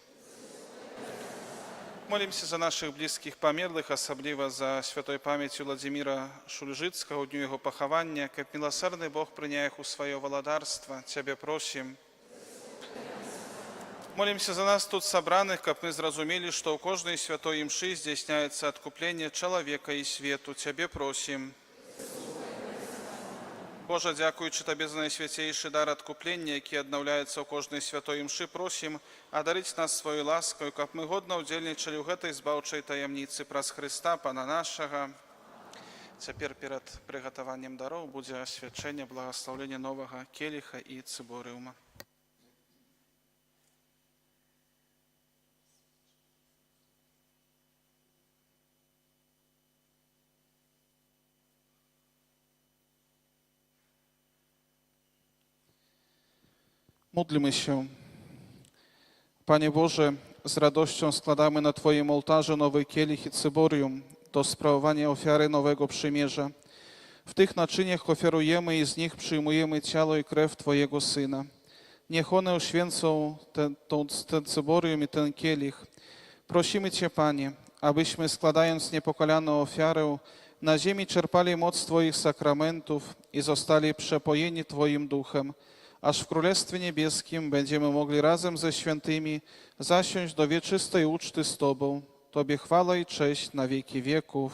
Молімся за нашых блізкіх памерлых, асабліва за святой памяці Владзіміра Шульжыцкага ў дню яго пахавання, каб міласэрны Бог прыняў іх у сваё валадарства, Цябе просім. Молімся за нас тут сабраных, каб мы зразумелі, што ў кожнай святой імшы здзяйсняецца адкупленне чалавека і свету, Цябе просім. Божа, дзякуючы Табе за найсвяцейшы дар адкуплення, які аднаўляецца ў кожнай святой імшы, просім адарыць нас сваёй ласкаю, каб мы годна ўдзельнічалі ў гэтай збаўчай таямніцы праз Хрыста, Пана нашага. Цяпер перад прыгатаваннем дароў будзе асвячэнне, благаслаўленне новага келіха і цыборыума. Módlmy się. Panie Boże, z radością składamy na Twoim ołtarzu nowy kielich i cyborium do sprawowania ofiary nowego przymierza. W tych naczyniach ofiarujemy i z nich przyjmujemy ciało i krew Twojego Syna. Niech one uświęcą ten cyborium i ten kielich. Prosimy Cię, Panie, abyśmy składając niepokalaną ofiarę na ziemi czerpali moc Twoich sakramentów i zostali przepojeni Twoim duchem, aż w Królestwie Niebieskim będziemy mogli razem ze świętymi zasiąść do wieczystej uczty z Tobą. Tobie chwała i cześć na wieki wieków.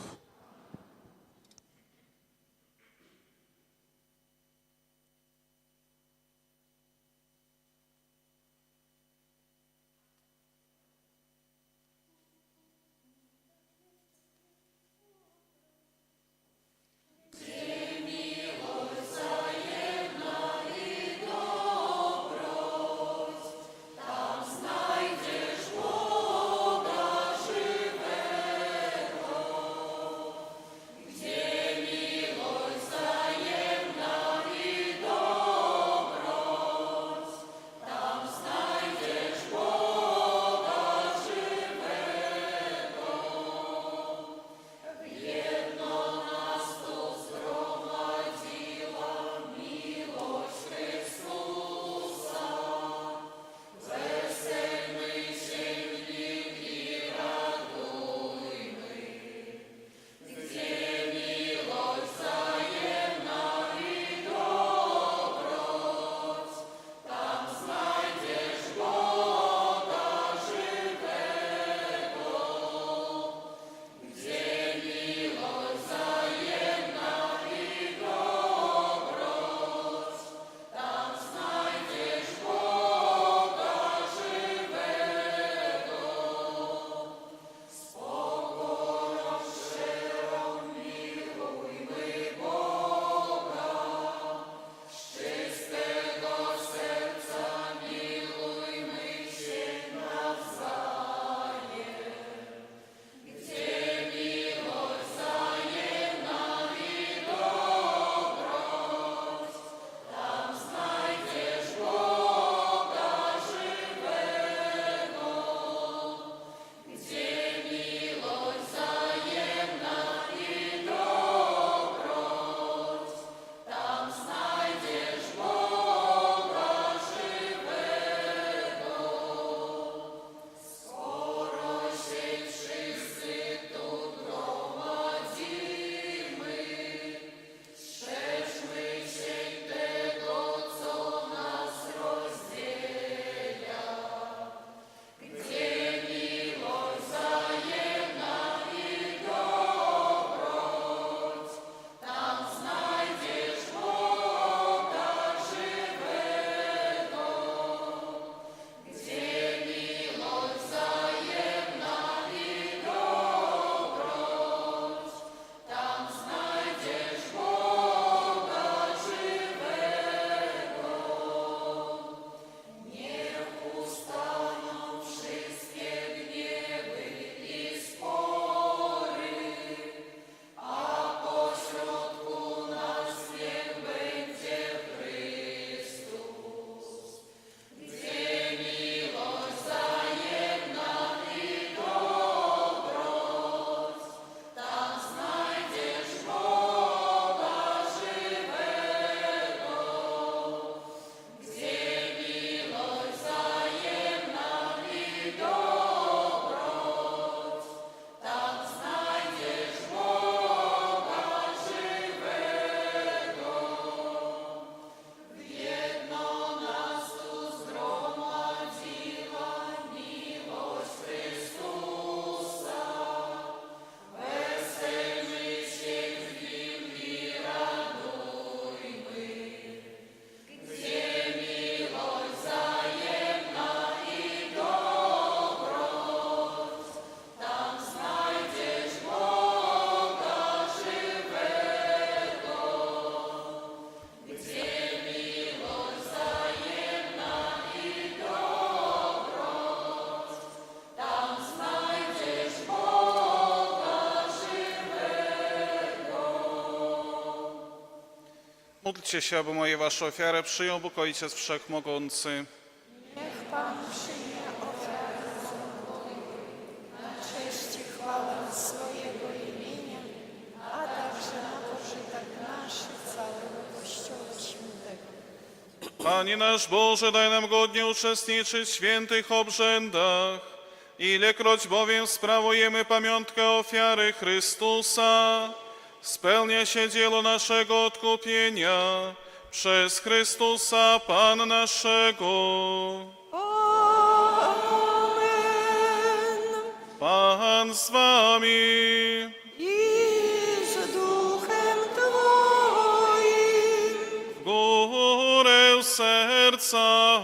Módlcie się, aby moje wasze ofiary przyjął Bóg Ojciec Wszechmogący. Niech Pan przyjmie ofiarę moją na cześć i chwałę swojego imienia, a także na pożytek nasz i całego Kościoła Świętego. Panie nasz Boże, daj nam godnie uczestniczyć w świętych obrzędach. Ilekroć bowiem sprawujemy pamiątkę ofiary Chrystusa, spełnia się dzieło naszego odkupienia przez Chrystusa Pan naszego. Amen. Pan z wami. I z duchem Twoim W górę serca.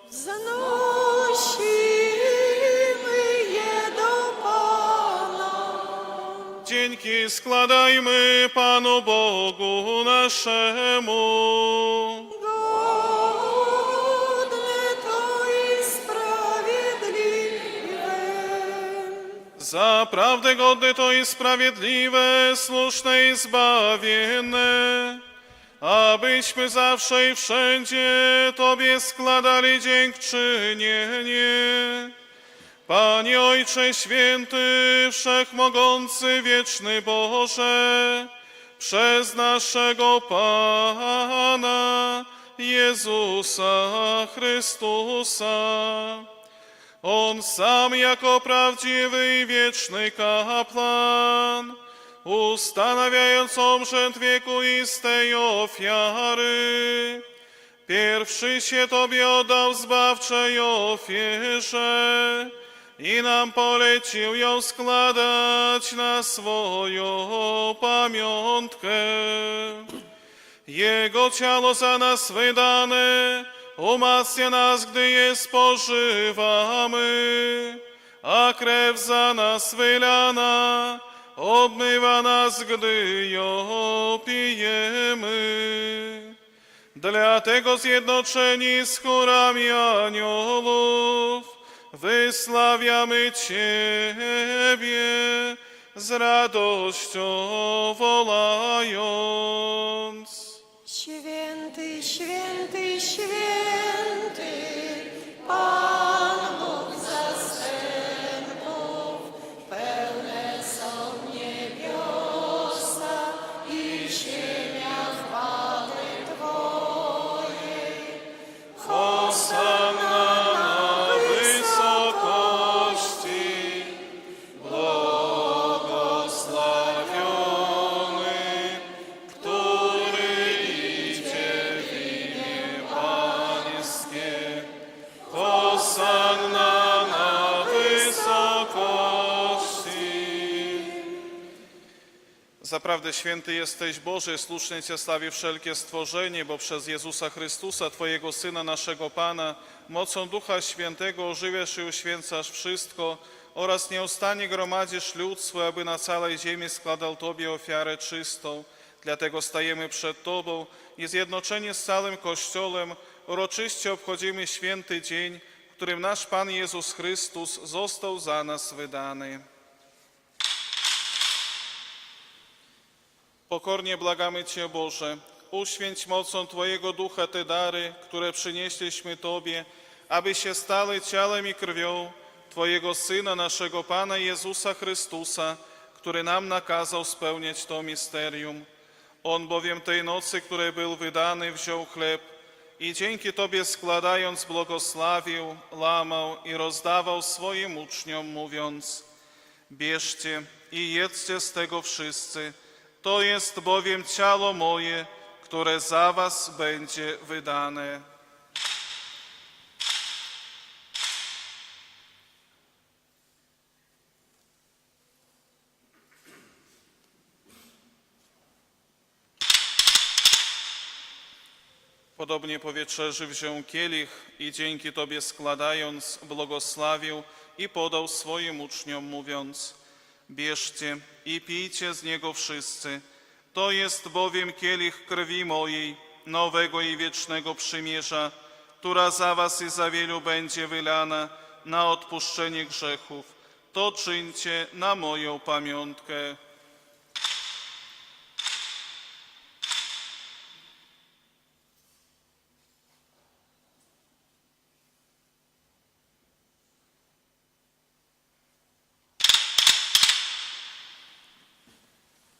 wznosimy je do Pana. Dzięki składajmy Panu Bogu naszemu. Godne to i sprawiedliwe. Zaprawdę godne to i sprawiedliwe, słuszne i zbawienne, abyśmy zawsze i wszędzie Tobie składali dziękczynienie. Panie Ojcze Święty, Wszechmogący, Wieczny Boże, przez naszego Pana Jezusa Chrystusa. On sam jako prawdziwy i wieczny kapłan, ustanawiając obrzęd wiekuistej ofiary, pierwszy się Tobie oddał w zbawczej ofierze i nam polecił ją składać na swoją pamiątkę. Jego ciało za nas wydane umacnia nas, gdy je spożywamy, a krew za nas wylana obmywa nas, gdy ją pijemy. Dlatego zjednoczeni z chórami aniołów wysławiamy Ciebie z radością wołając. Święty, święty, święty, Pan Bóg zastępów, pełne są niebiosa i ziemia chwały Twojej. Hosanna na wysokości, błogosławiony, który idzie w imię Pańskie. Hosanna na wysokości. Zaprawdę święty jesteś Boże, słusznie Cię slawi wszelkie stworzenie, bo przez Jezusa Chrystusa, Twojego Syna, naszego Pana, mocą Ducha Świętego ożywiasz i uświęcasz wszystko oraz nieustannie gromadzisz ludztwo, aby na całej ziemi składał Tobie ofiarę czystą. Dlatego stajemy przed Tobą i zjednoczeni z całym Kościołem uroczyście obchodzimy święty dzień, w którym nasz Pan Jezus Chrystus został za nas wydany. Pokornie błagamy Cię, Boże, uświęć mocą Twojego Ducha te dary, które przynieśliśmy Tobie, aby się stały ciałem i krwią Twojego Syna, naszego Pana Jezusa Chrystusa, który nam nakazał spełniać to misterium. On bowiem tej nocy, której był wydany, wziął chleb i dzięki Tobie składając błogosławił, łamał i rozdawał swoim uczniom, mówiąc: bierzcie i jedzcie z tego wszyscy, to jest bowiem ciało moje, które za was będzie wydane. Podobnie po wieczerzy wziął kielich i dzięki Tobie składając, błogosławił i podał swoim uczniom, mówiąc: bierzcie i pijcie z niego wszyscy, to jest bowiem kielich krwi mojej, nowego i wiecznego przymierza, która za was i za wielu będzie wylana na odpuszczenie grzechów. To czyńcie na moją pamiątkę.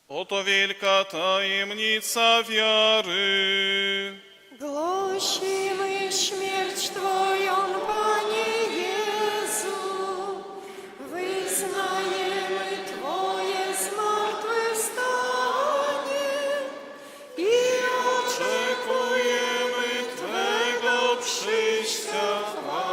Oto wielka tajemnica wiary. Głosimy śmierć Twoją, Panie Jezu, wyznajemy Twoje zmartwychwstanie i Oczekujemy Twego przyjścia chwały.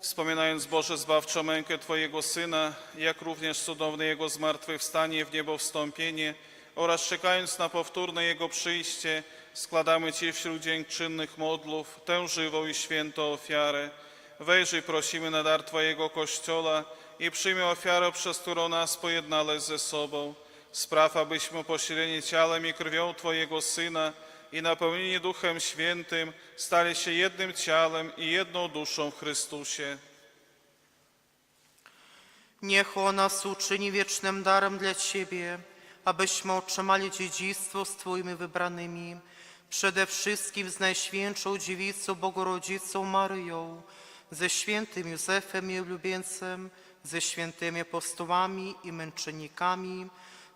Wspominając Boże zbawczą mękę Twojego Syna, jak również cudowne Jego zmartwychwstanie w niebo wstąpienie oraz czekając na powtórne Jego przyjście, składamy Ci wśród dziękczynnych modlów tę żywą i świętą ofiarę. Wejrzyj, prosimy, na dar Twojego Kościoła i przyjmij ofiarę, przez którą nas pojednałeś ze sobą. Spraw, abyśmy posileni ciałem i krwią Twojego Syna i napełnieni Duchem Świętym stali się jednym ciałem i jedną duszą w Chrystusie. Niech On nas uczyni wiecznym darem dla Ciebie, abyśmy otrzymali dziedzictwo z Twoimi wybranymi, przede wszystkim z Najświętszą Dziewicą Bogorodzicą Maryją, ze świętym Józefem i Oblubieńcem, ze świętymi apostołami i męczennikami,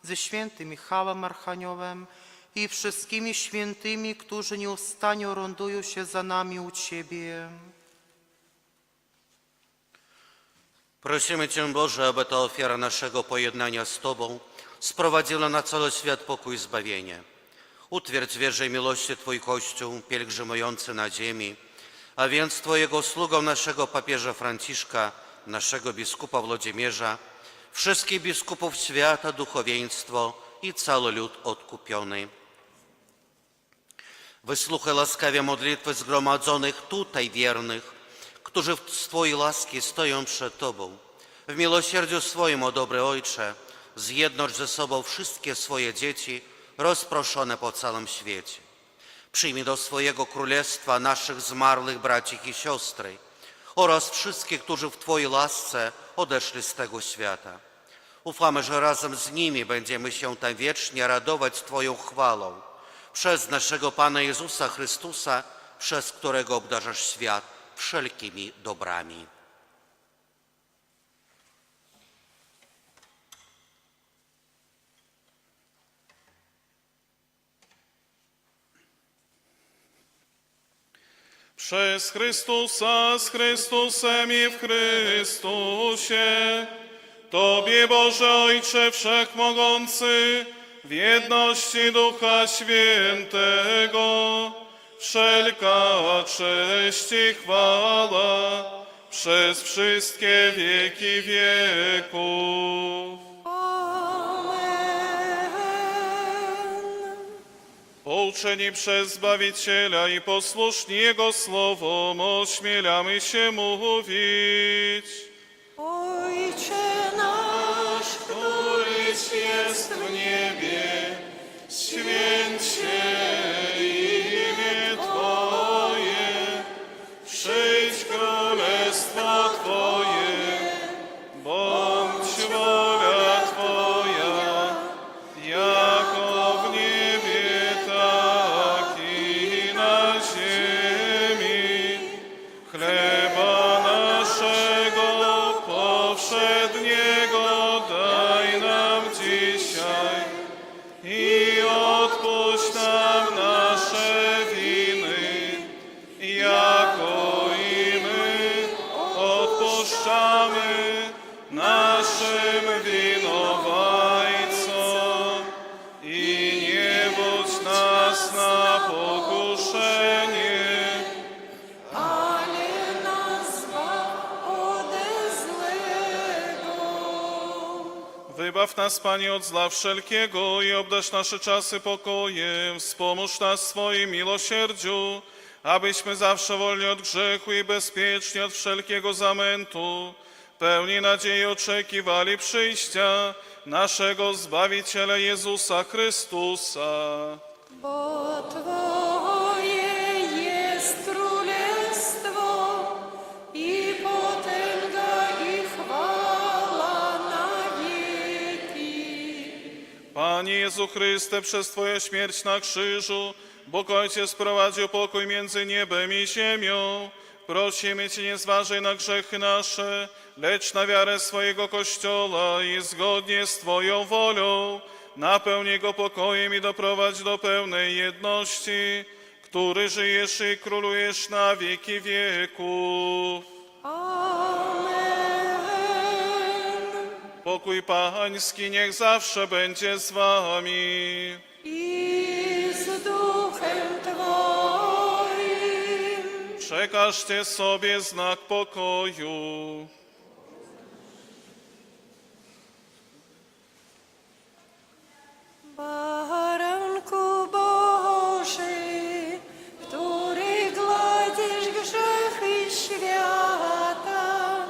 ze świętym Michałem Archaniołem i wszystkimi świętymi, którzy nieustannie orądują się za nami u Ciebie. Prosimy Cię, Boże, aby ta ofiara naszego pojednania z Tobą sprowadziła na cały świat pokój i zbawienie. Utwierdź w wierze i miłości Twój Kościół, pielgrzymujący na ziemi, a więc Twojego sługą, naszego papieża Franciszka, naszego biskupa Włodzimierza, wszystkich biskupów świata, duchowieństwo i cały lud odkupiony. Wysłuchaj łaskawie modlitwy zgromadzonych tutaj wiernych, którzy z Twojej łaski stoją przed Tobą. W miłosierdziu swoim, o dobry Ojcze, zjednocz ze sobą wszystkie swoje dzieci rozproszone po całym świecie. Przyjmij do swojego królestwa naszych zmarłych braci i siostry oraz wszystkich, którzy w Twojej łasce odeszli z tego świata. Ufamy, że razem z nimi będziemy się tam wiecznie radować Twoją chwałą. Przez naszego Pana Jezusa Chrystusa, przez którego obdarzasz świat wszelkimi dobrami. Przez Chrystusa, z Chrystusem i w Chrystusie, Tobie, Boże Ojcze Wszechmogący, w jedności Ducha Świętego, wszelka cześć i chwała przez wszystkie wieki wieków. Pouczeni przez Zbawiciela i posłuszni Jego słowom, ośmielamy się mówić. Ojcze nasz, Któryś jest w niebie, święć się imię Twoje, przyjdź królestwo Twoje, bądź wola Twoja, jako w niebie, tak i na ziemi. Chleba naszego powszedniego daj nam dzisiaj i odpuść nam nasze winy, jako i my odpuszczamy naszym winowajcom. I nie wódź nas na pokuszenie, ale nas zbaw ode złego. wybaw nas, Panie, od zła wszelkiego i obdarz nasze czasy pokojem. Wspomóż nas w swoim miłosierdziu, abyśmy zawsze wolni od grzechu i bezpieczni od wszelkiego zamętu, pełni nadziei oczekiwali przyjścia naszego Zbawiciela Jezusa Chrystusa. Bo Twoje jest królestwo i potęga i chwała na wieki. Panie Jezu Chryste, przez Twoją śmierć na krzyżu Bóg Ojciec sprowadził pokój między niebem i ziemią. prosimy Cię, nie zważaj na grzechy nasze, lecz na wiarę swojego Kościoła i zgodnie z Twoją wolą napełnij go pokojem i doprowadź do pełnej jedności, który żyjesz i królujesz na wieki wieków. Amen. Pokój Pański niech zawsze będzie z Wami. I z duchem Twoim. Przekażcie sobie znak pokoju. Baranku Boży, który gładzisz grzechy świata,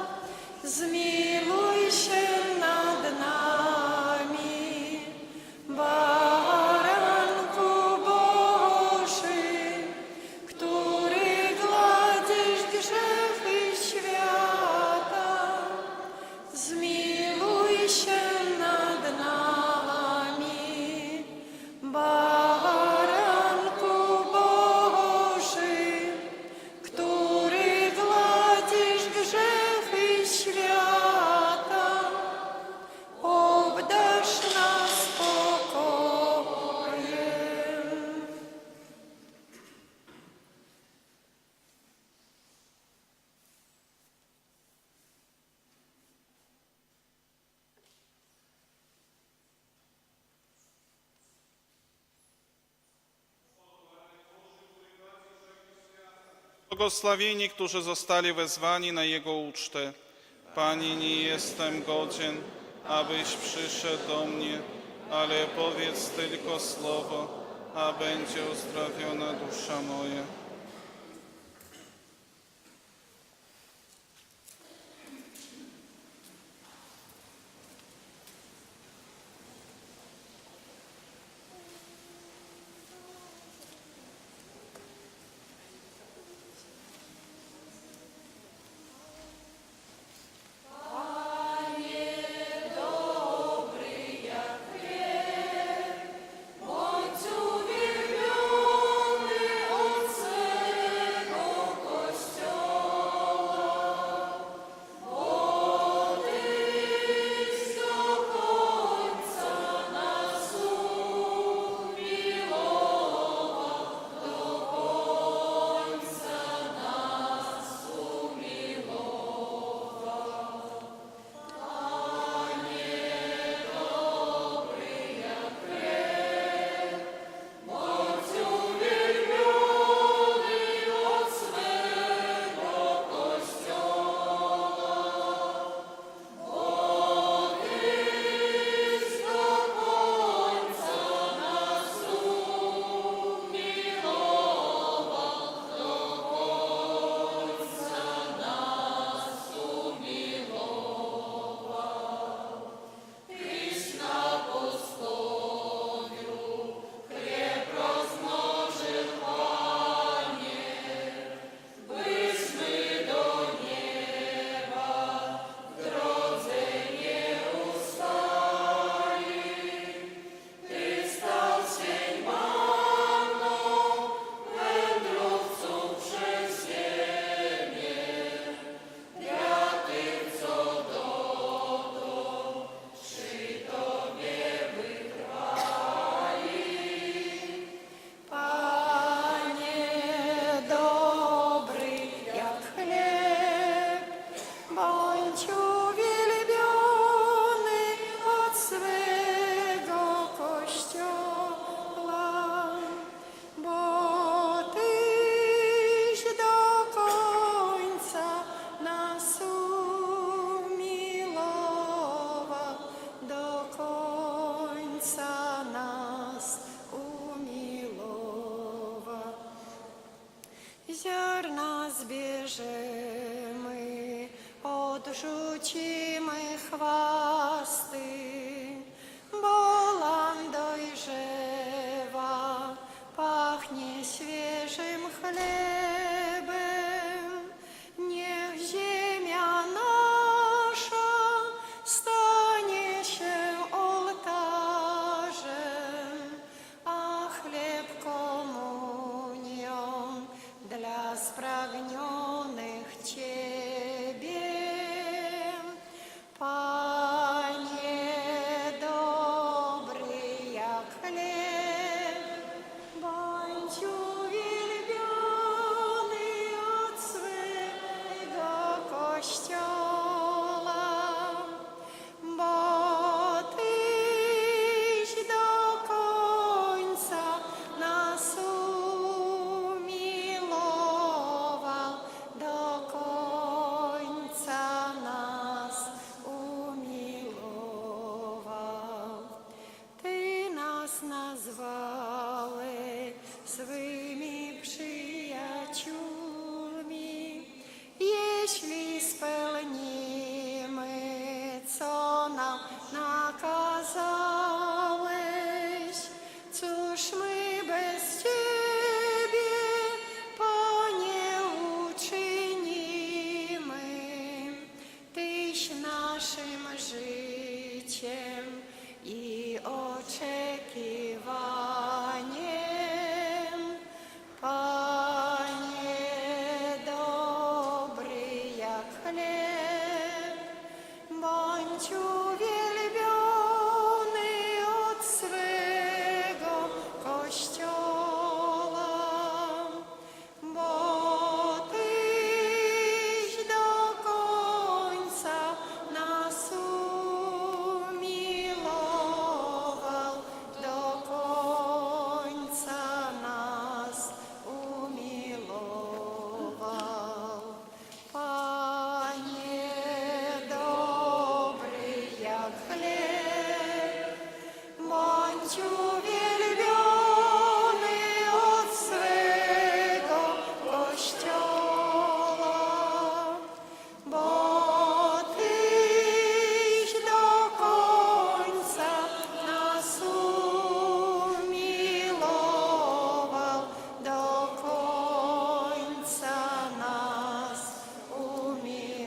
zmiłuj się nad nami. Baranku Boży, który gładzisz grzechy świata, zmiłuj się nad nami. Baranku Boży, który gładzisz grzechy świata, obdarz nas spokojem. Błogosławieni, którzy zostali wezwani na Jego ucztę. Panie, nie jestem godzien, abyś przyszedł do mnie, ale powiedz tylko słowo, a będzie uzdrowiona dusza moja. Bądź uwielbiony od nazwali swymi przyjaciółmi. Jeśli spełnimy, co nam nakazałeś, cóż my bez Ciebie, Panie, uczynimy? Tyś naszym życiem i oczekiwaniem, Panie, dobry jak chleb, bądź uwielbiony od swego Kościoła, bo Tyś do końca nas umiłował, do końca nas umiłował. Panie, dobry jak chleb, bądź uwielbiony od swego Kościoła, bo Tyś do końca nas umiłował, do końca nas umiłował.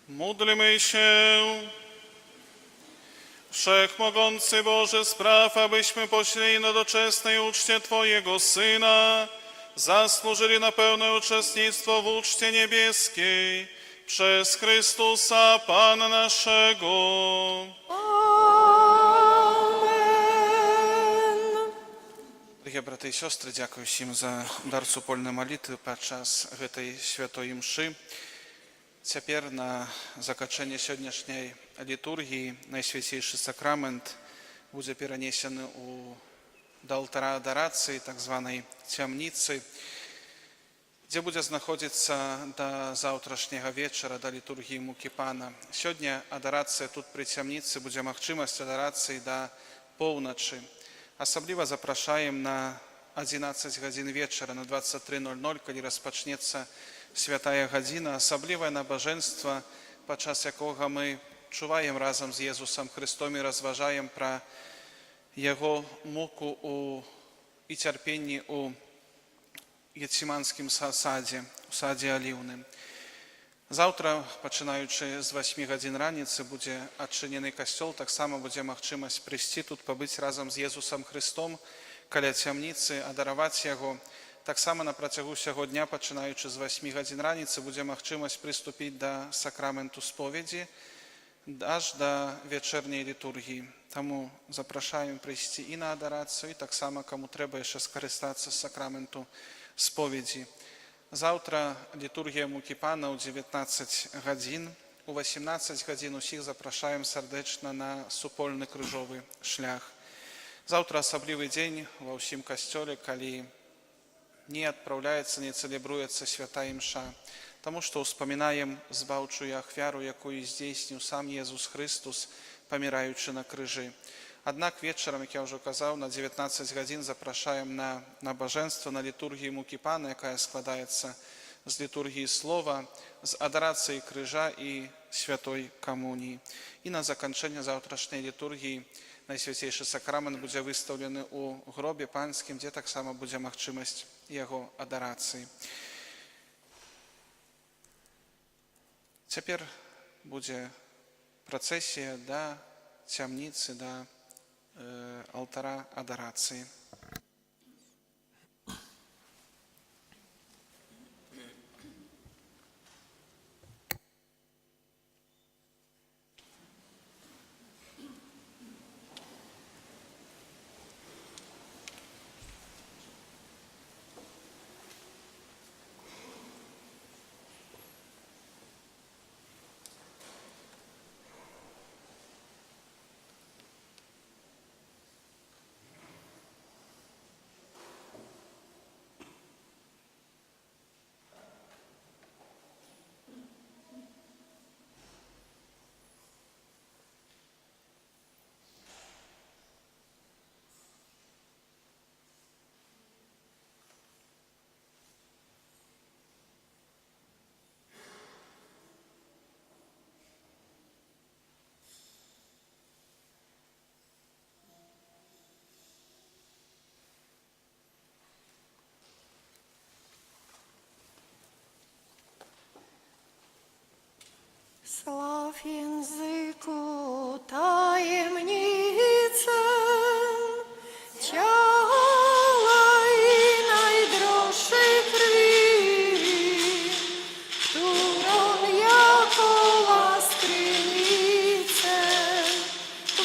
Módlmy się. Wszechmogący Boże, spraw, abyśmy po nowoczesnej uczcie Twojego Syna zasłużyli na pełne uczestnictwo w uczcie niebieskiej przez Chrystusa Pana naszego. Дорогі брати і сестри, дякую всім за дар супольної молитви падчас гэтай святой мшы. Цяпер на заканчэнне сённяшняй літургіі Найсвяцейшы сакрамент будзе перанесены да алтара адарацыі, так званай цямніцы, дзе будзе знаходзіцца да заўтрашняга вечара, да літургіі мукі Пана. Сёння адарацыя тут пры цямніцы будзе магчымасць адарацыі да поўначы. Асабліва запрашаем на 11 гадзін вечара, на 23:00, калі распачнецца святая гадзіна, асаблівае набажэнства, падчас якога мы чуваем разам з Езусам Христом і разважаем пра Яго муку і цярпенні ў Геціманскім садзе, у садзе аліўным. Заўтра, пачынаючы з 8 гадзін раніцы, будзе адчынены касцёл, таксама будзе магчымасць прыйсці тут, пабыць разам з Езусам Христом каля цямніцы, адараваць Яго. Таксама на працягу ўсяго дня, пачынаючы з 8 гадзін раніцы, будзе магчымасць прыступіць да сакраменту споведзі, аж да вечерняй літургіі. Таму запрашаем прыйсці і на адарацыю, і таксама, каму трэба яшчэ скарыстацца з сакраменту споведзі. Заўтра літургія мукі Пана ў 19 гадзін. У 18 гадзін усіх запрашаем сардэчна на супольны крыжовы шлях. Заўтра асаблівы дзень ва ўсім касцёле, калі не адпраўляецца, не цэлебруецца святая імша, таму што ўспамінаем збаўчую ахвяру, якую здзейсніў сам Езус Христус, паміраючы на крыжы. Аднак вечарам, як я ўжо казаў, на 19 гадзін запрашаем на набажэнства, на літургію мукі Пана, якая складаецца з літургіі слова, з адарацыі крыжа і святой камуніі. І на заканчэнне заўтрашняй літургіі Найсвяцейшы сакрамент будзе выстаўлены ў гробе панскім, дзе таксама будзе магчымасць яго адарацыі. Цяпер будзе працэсія да цямніцы, да алтара адарацыі. Слав языку таємниця, тяла і найдрожчої крові, którą jako łaskrynicę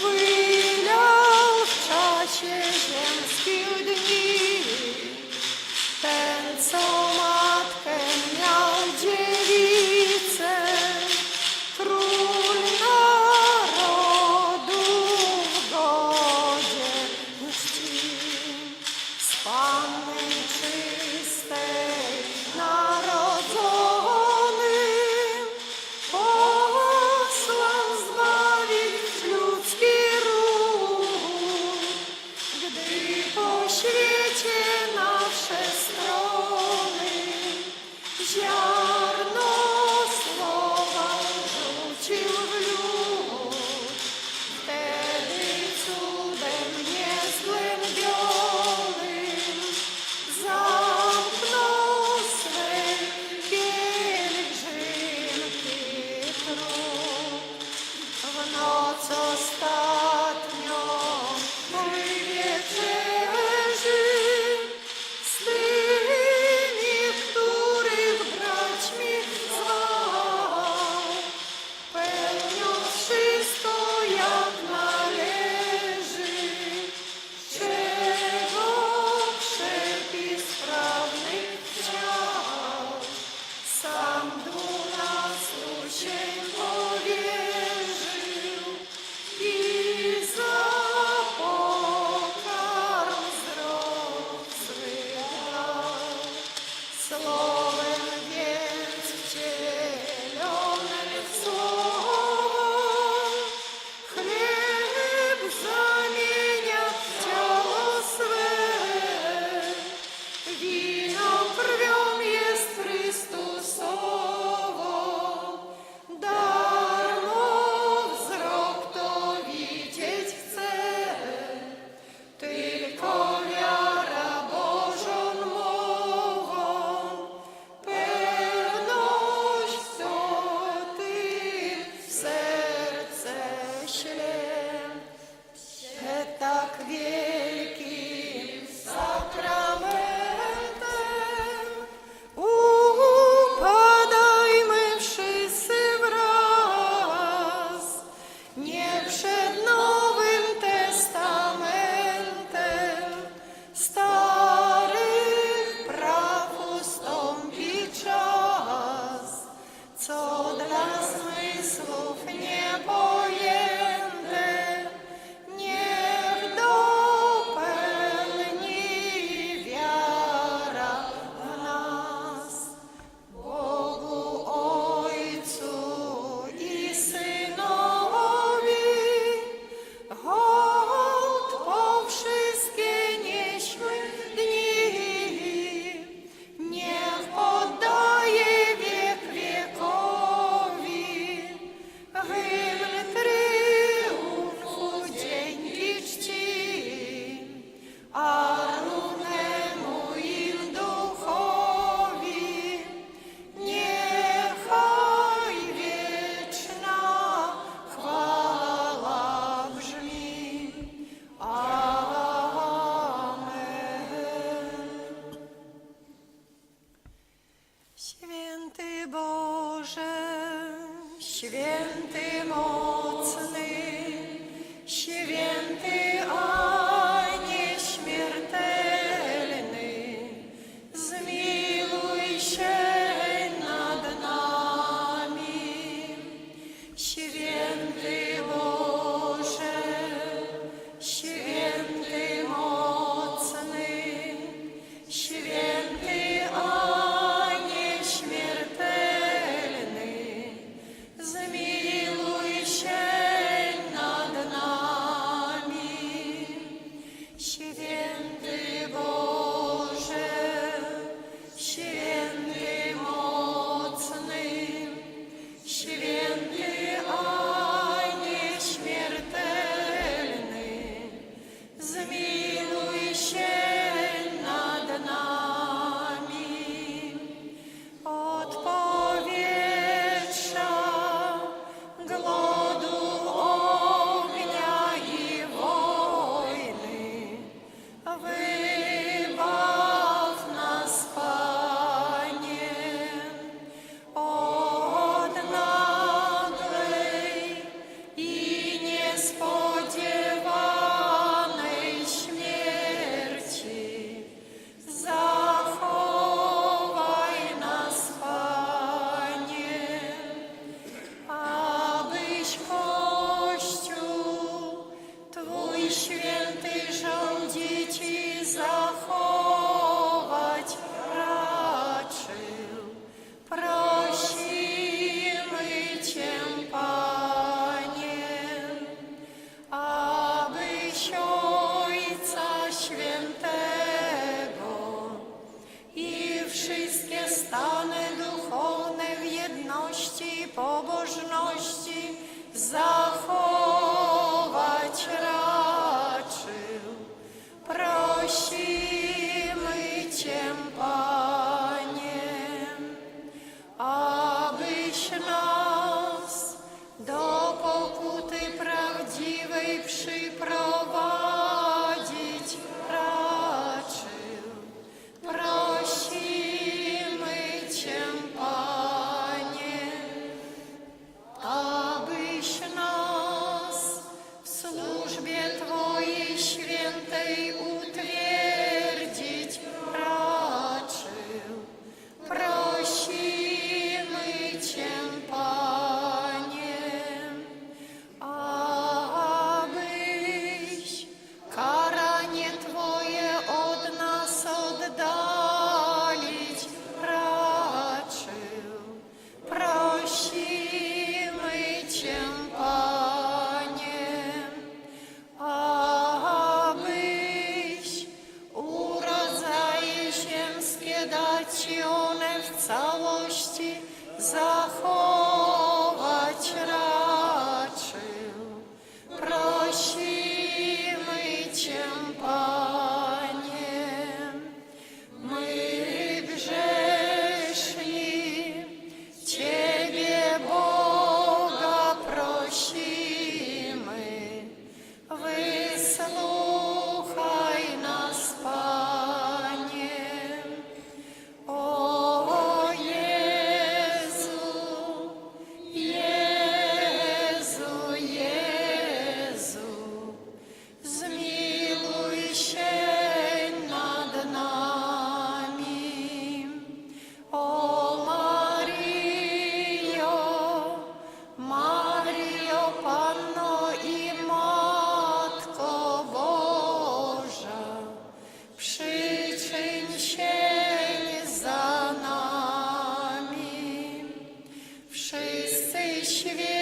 wylał w czasie ziemskich dni. Ten, co matkę miał dziewicę, Król święty mocny, święty a nieśmiertelny, zmiłuj się nad nami. Święty Boże, święty mocny, święty a nieśmiertelny, zmiłuj się nad nami. Święty Boże, święty mocny, święty a nieśmiertelny, zmiłuj się nad nami. Od powietrza, głodu, ognia i wojny wybaw nas, Panie. Od nagłej i niespodziewanej śmierci zachowaj nas, Panie, abyś Kościół Twój święty rządzić i zachować raczył. Prosimy Cię, Panie, abyś Ojca Świętego i wszystkie stany duchowne w jedności i pobożności zachować raczył. Prosimy Cię, Panie, abyś nas do pokuty prawdziwej przyprowadzić raczył. Prosimy Cię, Panie, abyś nas w służbie Twojej świętej utwierdzić raczył. Prosimy Cię, Panie, abyś karanie Twoje od nas oddalić raczył. Prosimy Cię, Panie, abyś urodzaje ziemskie dacione w całości zachować raczył. Prosimy Cię, Panie, my grzeszni Ciebie, Boga, prosimy, wysłuchaj nas, Panie. O Jezu, Jezu, Jezu, zmiłuj się nad nami. O Maryjo, Maryjo, Panno i Matko Boża, przyczyń się za nami. Wszyscy święci